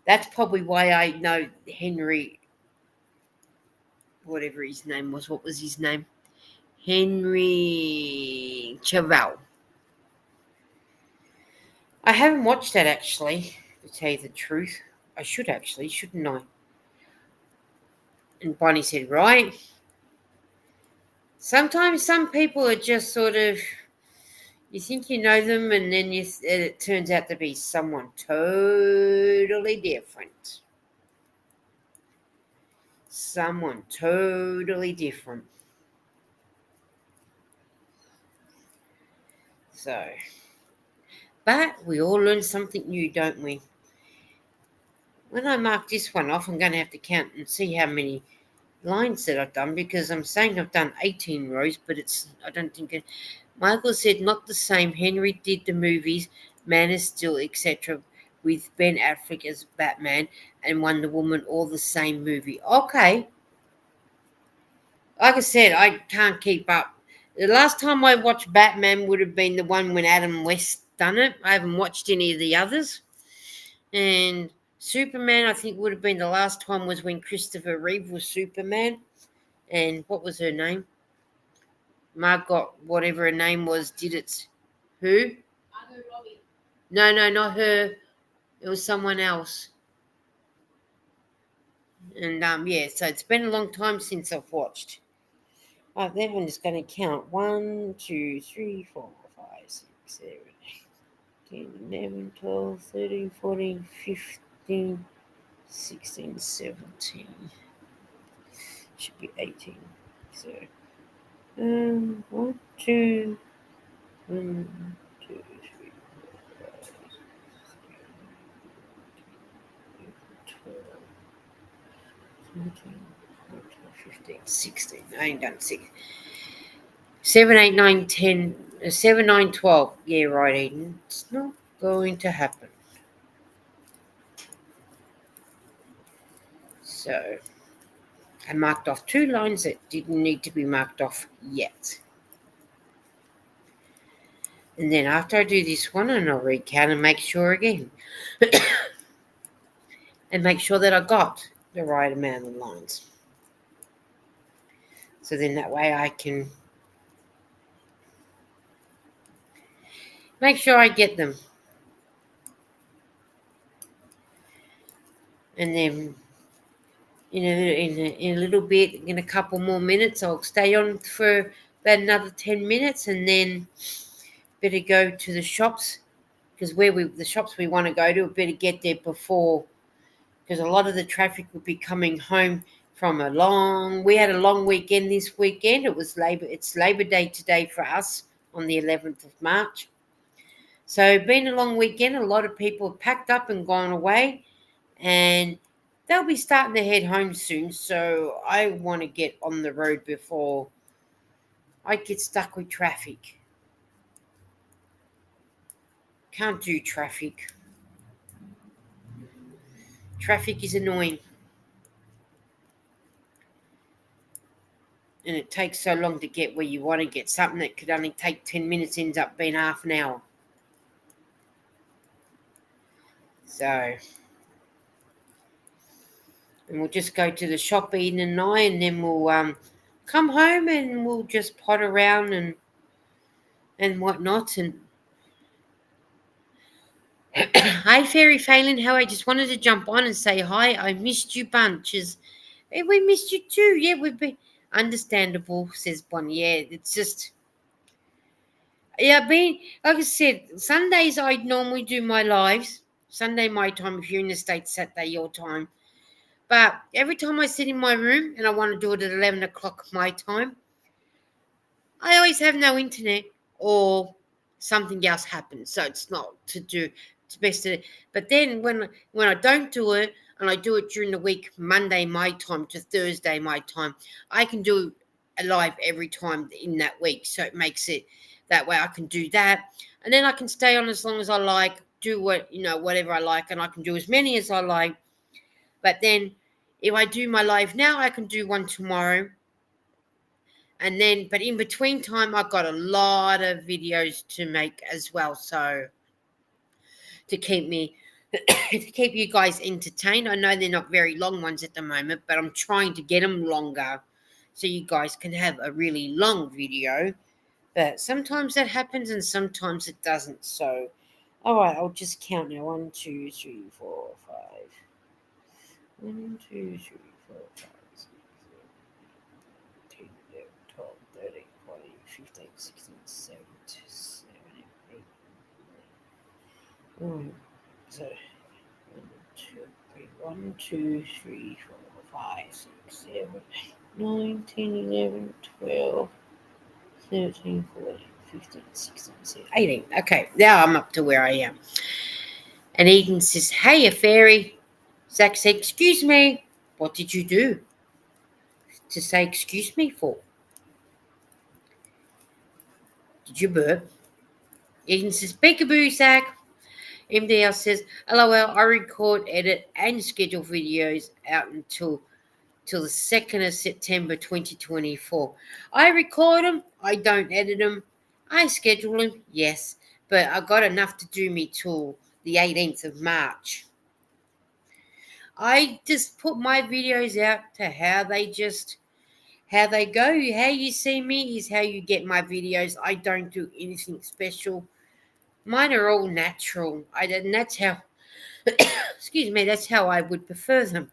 that's probably why I know Henry. Whatever his name was. What was his name? Henry Chaval. I haven't watched that actually, to tell you the truth. I should actually, shouldn't I? And Bonnie said, right. Sometimes some people are just sort of, you think you know them, and then it turns out to be someone totally different. Someone totally different. So, but we all learn something new, don't we? When I mark this one off, I'm going to have to count and see how many lines that I've done, because I'm saying I've done 18 rows, but I don't think it. Michael said not the same. Henry did the movies, Man of Steel, etc., with Ben Affleck as Batman and Wonder Woman, all the same movie. Okay. Like I said, I can't keep up. The last time I watched Batman would have been the one when Adam West done it. I haven't watched any of the others. And Superman, I think, would have been the last time was when Christopher Reeve was Superman. And what was her name? Margot, whatever her name was, did it. Who? No, not her. It was someone else. And yeah, so it's been a long time since I've watched. Oh, then I'm just going to count 1, 2, 3, 4, 5, 6, 7, 8, 10, 11, 12, 13, 14, 15, 16, 17. Should be 18. So, 1, 2, 1, 2, 3, 4, 5, 6, 15, 16. I ain't done 6. 7, 8, 9, 10. 7, 9, 12. Yeah, right, Eden. It's not going to happen. So, I marked off 2 lines that didn't need to be marked off yet. And then after I do this one, and I'll recount and make sure again. And make sure that I got the right amount of lines. So then that way I can make sure I get them. And then in a little bit, in a couple more minutes, I'll stay on for about another 10 minutes, and then better go to the shops, because the shops we want to go to, better get there before, because a lot of the traffic will be coming home from we had a long weekend this weekend. It's Labor Day today for us on the 11th of March. So been a long weekend. A lot of people have packed up and gone away, and they'll be starting to head home soon, so I want to get on the road before I get stuck with traffic. Can't do traffic. Traffic is annoying. And it takes so long to get where you want to get. Something that could only take 10 minutes ends up being half an hour. So, and we'll just go to the shop Eden and I, and then we'll come home and we'll just pot around and whatnot. And hi, Fairy Phelan, how I just wanted to jump on and say hi. I missed you bunches. Hey, we missed you too. Yeah, we've been understandable, says Bonnie. Yeah, it's just being like I said, Sundays I normally do my lives. Sunday my time, if you're in the States, Saturday your time. But every time I sit in my room and I want to do it at 11 o'clock my time, I always have no internet or something else happens. So it's not to do it's best to. But then when I don't do it and I do it during the week, Monday my time to Thursday my time, I can do a live every time in that week. So it makes it that way I can do that. And then I can stay on as long as I like, do whatever I like, and I can do as many as I like. But then if I do my live now, I can do one tomorrow. And then, but in between time, I've got a lot of videos to make as well. So to keep me, to keep you guys entertained. I know they're not very long ones at the moment, but I'm trying to get them longer so you guys can have a really long video. But sometimes that happens and sometimes it doesn't. So, all right, I'll just count now. 1, 2, 3, 4, 5. 1, 2, 3, 4, 5. 12, 13, 14, 15, 16, 17, 18, 19. So 1, 2, 3, 4, 5, 6, 7, 8, 9, 10, 11, 12, 13, 14, 15, 16, 17, 18. Okay, now I'm up to where I am. And Eden says, hey, a fairy. Zach said, excuse me. What did you do to say excuse me for? Did you burp? Eden says, peekaboo, Zach. MDL says, LOL, I record, edit, and schedule videos out until the 2nd of September 2024. I record them, I don't edit them. I schedule them, yes, but I got enough to do me till the 18th of March. I just put my videos out to how they go. How you see me is how you get my videos. I don't do anything special. Mine are all natural. And that's how, excuse me, that's how I would prefer them.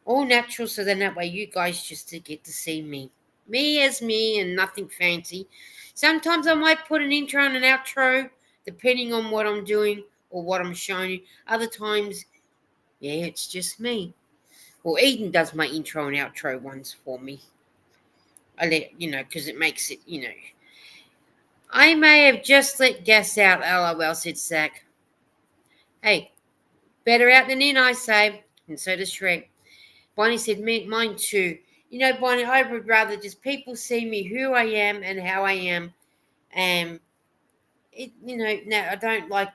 All natural, so then that way you guys just to get to see me. Me as me and nothing fancy. Sometimes I might put an intro and an outro, depending on what I'm doing or what I'm showing you. Other times, yeah, it's just me. Well, Eden does my intro and outro ones for me. I let, because it makes it, I may have just let gas out, LOL, said Zach. Hey, better out than in, I say. And so does Shrek. Bonnie said, mine too. Bonnie, I would rather just people see me who I am and how I am. And, now I don't like,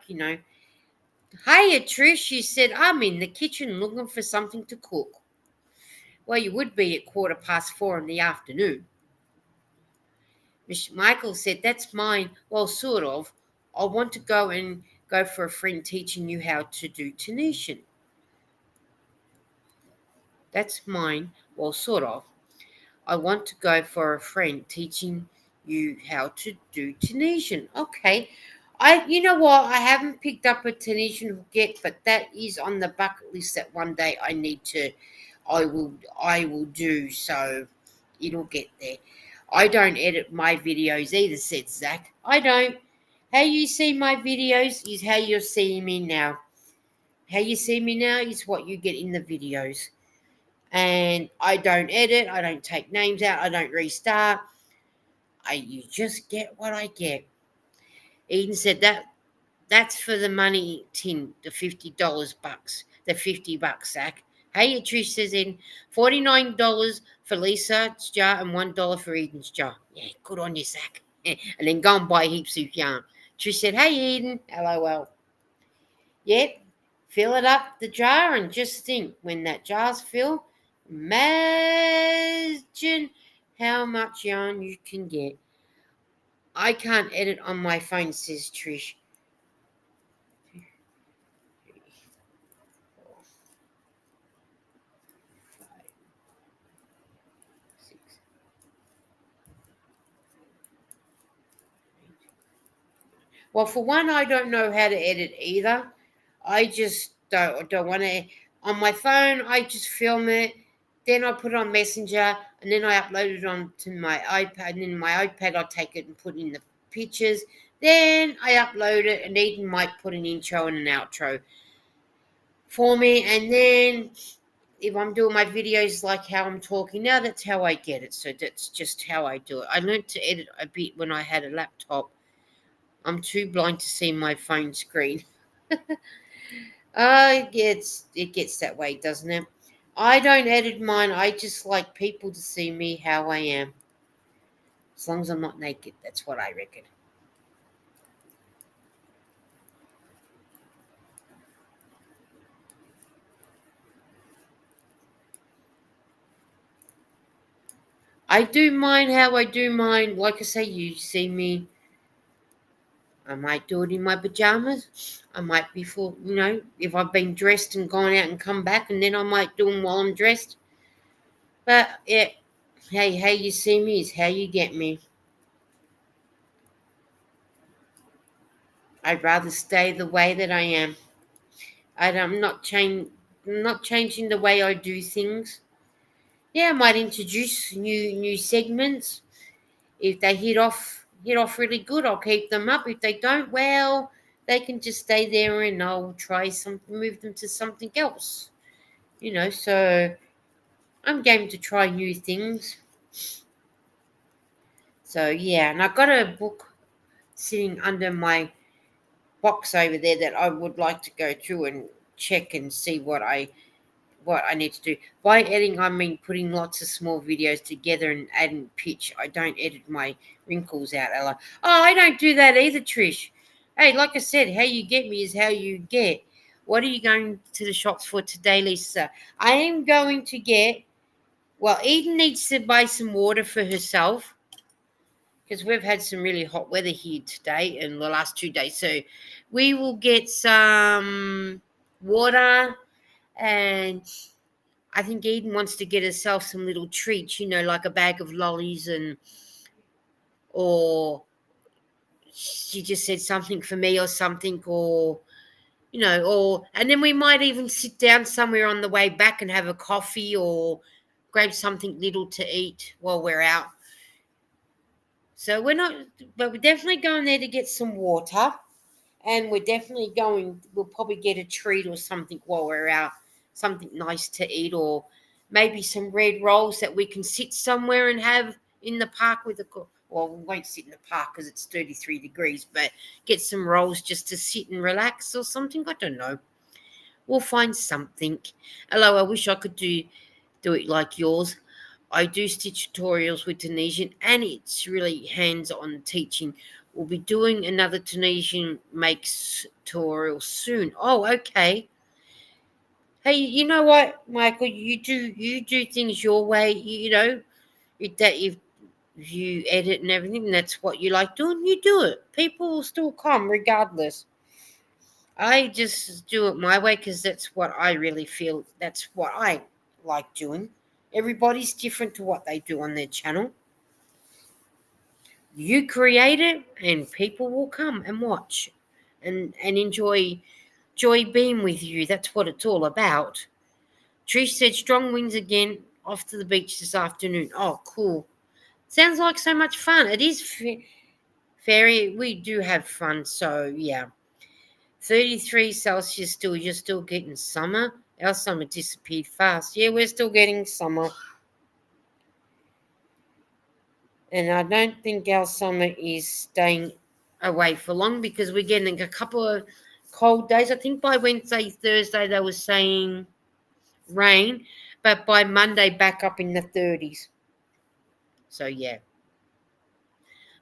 Hiya, Trish, she said, I'm in the kitchen looking for something to cook. Well, you would be at 4:15 in the afternoon. Michael said, that's mine. Well, sort of. I want to go for a friend teaching you how to do Tunisian. That's mine. Well, sort of. I want to go for a friend teaching you how to do Tunisian. Okay. You know what? I haven't picked up a Tunisian hook yet, but that is on the bucket list that one day I will do. So it'll get there. I don't edit my videos either, said Zach. I don't. How you see my videos is how you're seeing me now. How you see me now is what you get in the videos. And I don't edit, I don't take names out, I don't restart. You just get what I get. Eden said That's for the money tin, the $50 bucks, the $50, Zach. Hey, Trish says in $49 for Lisa's jar and $1 for Eden's jar. Yeah, good on you, Zach. And then go and buy heaps of yarn. Trish said, hey, Eden, LOL. Yep, fill it up the jar and just think when that jar's filled, imagine how much yarn you can get. I can't edit on my phone, says Trish. Well, for one, I don't know how to edit either. I just don't want to. On my phone, I just film it, then I put it on Messenger, and then I upload it onto my iPad. And then my iPad, I take it and put in the pictures. Then I upload it, and Eden might put an intro and an outro for me. And then if I'm doing my videos like how I'm talking now, that's how I get it. So that's just how I do it. I learned to edit a bit when I had a laptop. I'm too blind to see my phone screen. It gets that way, doesn't it? I don't edit mine. I just like people to see me how I am. As long as I'm not naked, that's what I reckon. I do mine how I do mine. Like I say, you see me. I might do it in my pajamas. I might be full, if I've been dressed and gone out and come back, and then I might do them while I'm dressed. But yeah, hey, how you see me is how you get me. I'd rather stay the way that I am. I'm not changing the way I do things. Yeah, I might introduce new segments. If they hit off really good, I'll keep them up. If they don't, well, they can just stay there and I'll try something, move them to something else. So I'm game to try new things. So yeah, and I've got a book sitting under my box over there that I would like to go through and check and see what I need to do. By editing, I mean putting lots of small videos together and adding pitch. I don't edit my wrinkles out, Ella. Oh, I don't do that either, Trish. Hey, like I said, how you get me is how you get. What are you going to the shops for today, Lisa? I am going to Eden needs to buy some water for herself because we've had some really hot weather here today and the last 2 days. So we will get some water, and I think Eden wants to get herself some little treats, like a bag of lollies or she just said something for me or something, and then we might even sit down somewhere on the way back and have a coffee or grab something little to eat while we're out. So but we're definitely going there to get some water, and we'll probably get a treat or something while we're out, something nice to eat, or maybe some red rolls that we can sit somewhere and have in the park well, we won't sit in the park because it's 33 degrees, but get some rolls just to sit and relax or something. I don't know. We'll find something. Hello, I wish I could do it like yours. I do stitch tutorials with Tunisian, and it's really hands-on teaching. We'll be doing another Tunisian makes tutorial soon. Oh, okay. Hey, you know what, Michael? You do things your way. If you edit and everything, and that's what you like doing, you do it. People will still come regardless. I just do it my way because that's what I really feel. That's what I like doing. Everybody's different to what they do on their channel. You create it, and people will come and watch, and enjoy being with you. That's what it's all about. Trish said strong winds again. Off to the beach this afternoon. Oh, cool. Sounds like so much fun. It is fairy. We do have fun. So yeah. 33 Celsius still. You're still getting summer. Our summer disappeared fast. Yeah, we're still getting summer. And I don't think our summer is staying away for long because we're getting a couple of cold days. I think by Wednesday, Thursday, they were saying rain, but by Monday, back up in the 30s. So, yeah.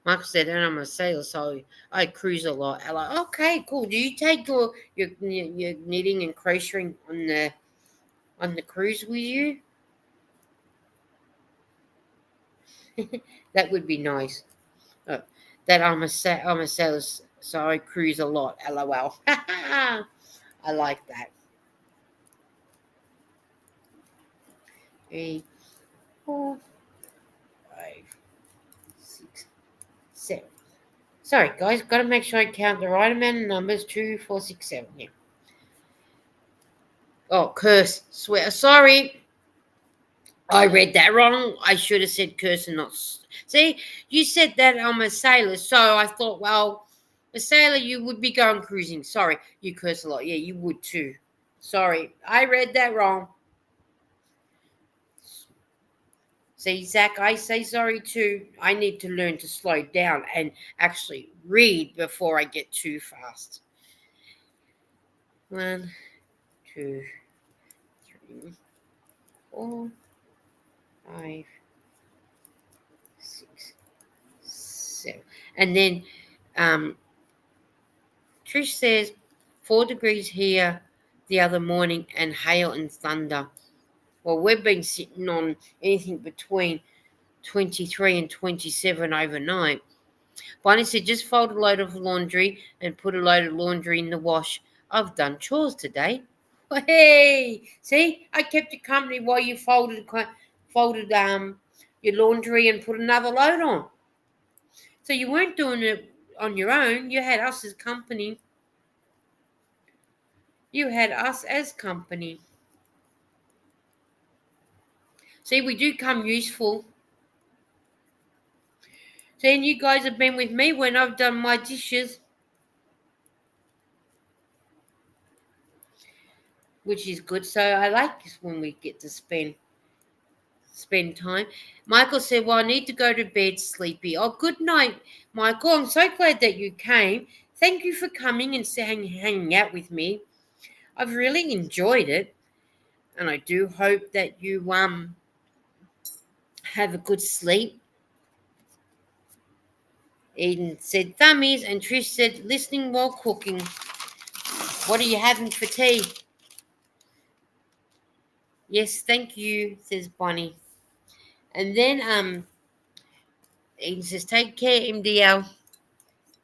Michael said, and I'm a sailor, so I cruise a lot. I'm like, okay, cool. Do you take your knitting and crocheting on the cruise with you? That would be nice. Oh, that I'm a sailor, so I cruise a lot. LOL. I like that. 3, 4, 5, 6, 7. Sorry, guys. Got to make sure I count the right amount of numbers. 2, 4, 6, 7. Yeah. Oh, curse. Swear. Sorry. I read that wrong. I should have said curse and not. See, you said that I'm a sailor, so I thought, well, a sailor, you would be going cruising. Sorry, you curse a lot. Yeah, you would too. Sorry, I read that wrong. See, Zach, I say sorry too. I need to learn to slow down and actually read before I get too fast. 1, 2, 3, 4, 5, 6, 7. And then Trish says 4 degrees here the other morning and hail and thunder. Well, we've been sitting on anything between 23 and 27 overnight. Bonnie said, just fold a load of laundry and put a load of laundry in the wash. I've done chores today. Hey, see, I kept you company while you folded your laundry and put another load on. So you weren't doing it on your own. You had us as company. You had us as company. See, we do come useful. See, and you guys have been with me when I've done my dishes, which is good. So I like this when we get to spend time. Michael said, well, I need to go to bed, sleepy. Oh, good night, Michael. I'm so glad that you came. Thank you for coming and hanging out with me. I've really enjoyed it. And I do hope that you have a good sleep. Eden said thummies, and Trish said listening while cooking. What are you having for tea? Yes, thank you, says Bonnie. And then Eden says, take care, MDL.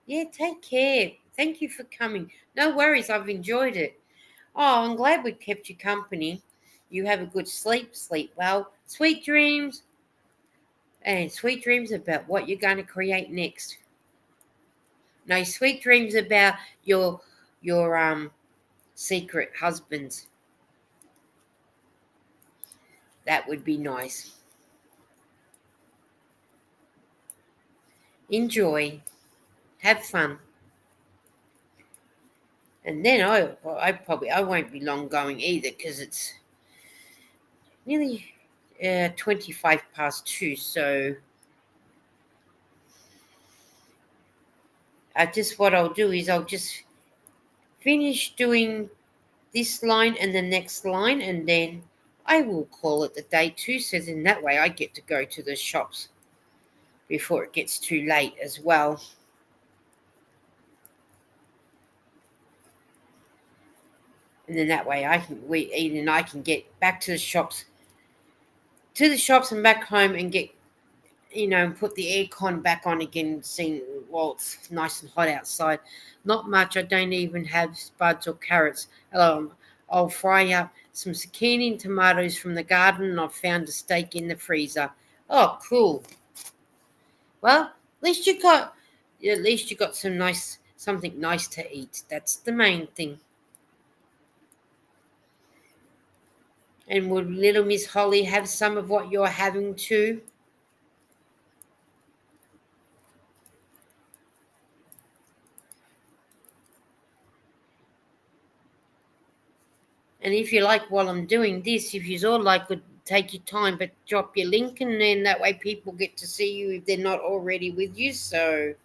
Yeah, take care. Thank you for coming. No worries, I've enjoyed it. Oh, I'm glad we kept you company. You have a good sleep well. Sweet dreams. And sweet dreams about what you're going to create next. No, sweet dreams about your secret husbands. That would be nice. Enjoy. Have fun. And then I won't be long going either because it's nearly 25 past 2. So what I'll do is I'll just finish doing this line and the next line, and then I will call it the day too. So then that way I get to go to the shops before it gets too late as well. And then that way Eden and I can get back to the shops and back home and get, and put the aircon back on again, seeing while it's nice and hot outside. Not much. I don't even have spuds or carrots. I'll fry up some zucchini and tomatoes from the garden, and I've found a steak in the freezer. Oh, cool. Well, at least you got something nice to eat. That's the main thing. And would little Miss Holly have some of what you're having too? And if you like, while I'm doing this, if you all like, could take your time, but drop your link, and then that way people get to see you if they're not already with you. So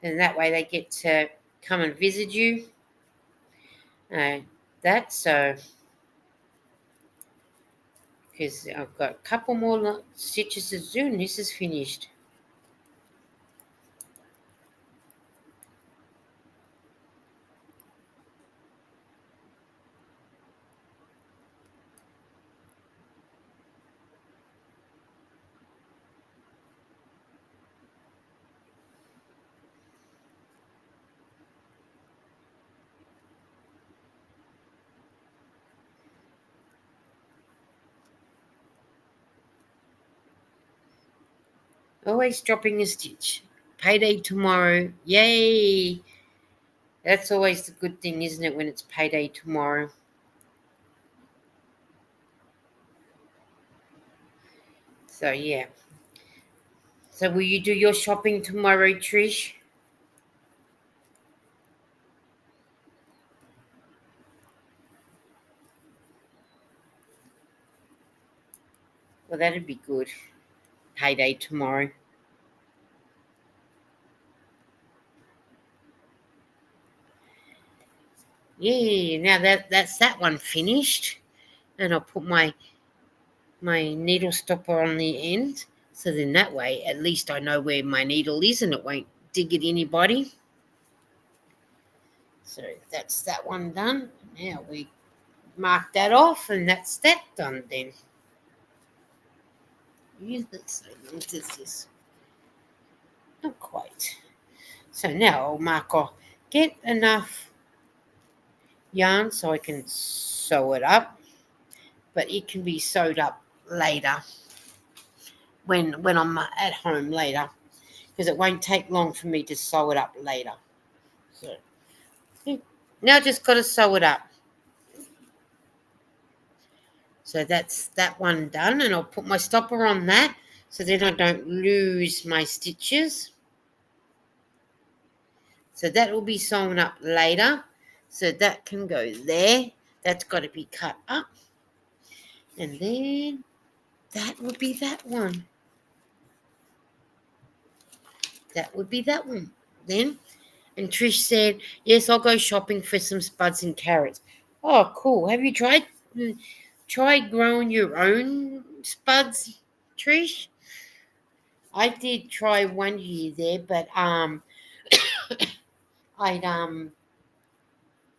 and that way they get to come and visit you. Uh, that so because I've got a couple more stitches to do, and this is finished. Always dropping a stitch. Payday tomorrow. Yay! That's always the good thing, isn't it, when it's payday tomorrow? So, yeah. So, will you do your shopping tomorrow, Trish? Well, that'd be good. Payday tomorrow. Yeah, now that's that one finished. And I'll put my needle stopper on the end. So then that way, at least I know where my needle is and it won't dig at anybody. So that's that one done. Now we mark that off and that's that done then. Use this. What is this? Not quite. So now I'll mark off. Get enough yarn so I can sew it up. But it can be sewed up later when I'm at home later, because it won't take long for me to sew it up later. So now I just got to sew it up. So that's that one done, and I'll put my stopper on that so then I don't lose my stitches. So that will be sewn up later. So that can go there. That's got to be cut up. And then that would be that one. That would be that one. Then, and Trish said, yes, I'll go shopping for some spuds and carrots. Oh, cool. Have you tried growing your own spuds, Trish? I did try one year there, but I'd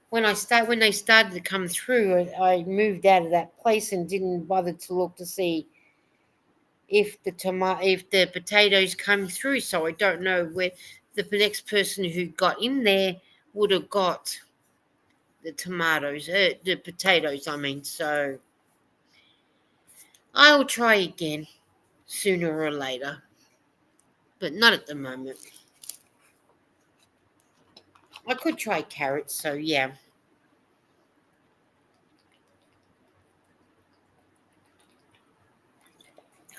when they started to come through, I moved out of that place and didn't bother to look to see if the potatoes come through. So I don't know where the next person who got in there would have got the potatoes. I mean, so I'll try again sooner or later, but not at the moment. I could try carrots, so yeah.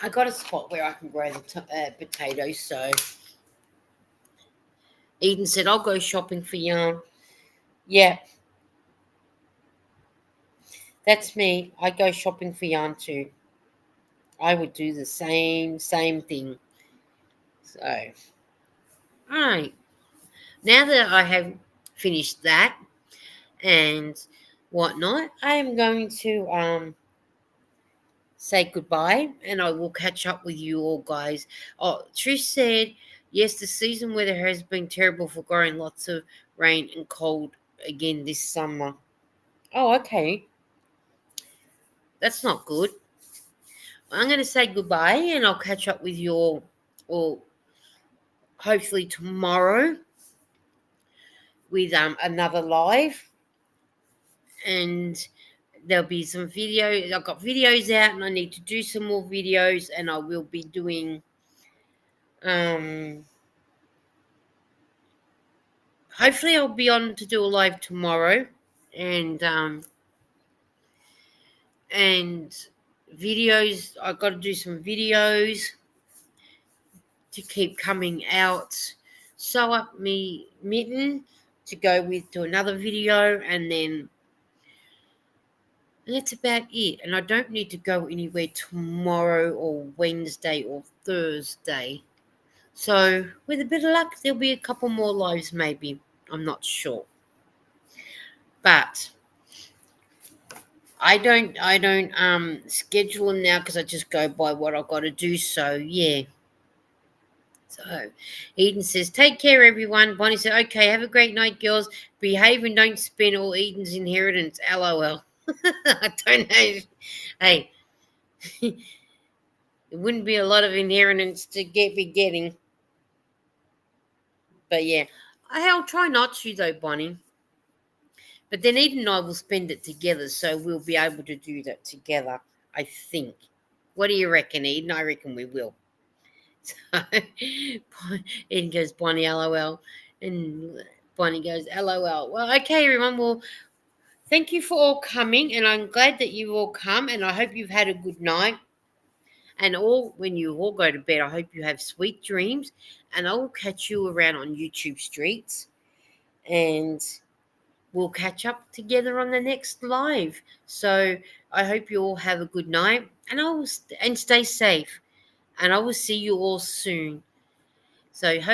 I got a spot where I can grow the potatoes, so Eden said, I'll go shopping for yarn. Yeah, that's me. I go shopping for yarn too. I would do the same thing. So, all right. Now that I have finished that and whatnot, I am going to say goodbye, and I will catch up with you all, guys. Oh, Trish said, yes, the season weather has been terrible for growing, lots of rain and cold again this summer. Oh, okay. That's not good. I'm going to say goodbye, and I'll catch up with you all hopefully tomorrow with another live, and there'll be some videos. I've got videos out, and I need to do some more videos, and I will be doing hopefully I'll be on to do a live tomorrow, and videos. I've got to do some videos to keep coming out. Sew up me mitten to go with to another video, and then that's about it. And I don't need to go anywhere tomorrow or Wednesday or Thursday. So with a bit of luck, there'll be a couple more lives maybe. I'm not sure. But I don't schedule them now because I just go by what I've got to do. So yeah. So Eden says, take care everyone. Bonnie said, okay, have a great night, girls. Behave and don't spend all Eden's inheritance. LOL. I don't know. Hey, it wouldn't be a lot of inheritance to be getting. But yeah. I'll try not to though, Bonnie. But then Eden and I will spend it together, so we'll be able to do that together, I think. What do you reckon, Eden? I reckon we will. So Eden goes, Bonnie, LOL. And Bonnie goes, LOL. Well, okay, everyone. Well, thank you for all coming, and I'm glad that you all come, and I hope you've had a good night. And when you all go to bed, I hope you have sweet dreams, and I will catch you around on YouTube streets. And we'll catch up together on the next live. So I hope you all have a good night, and and stay safe. And I will see you all soon. So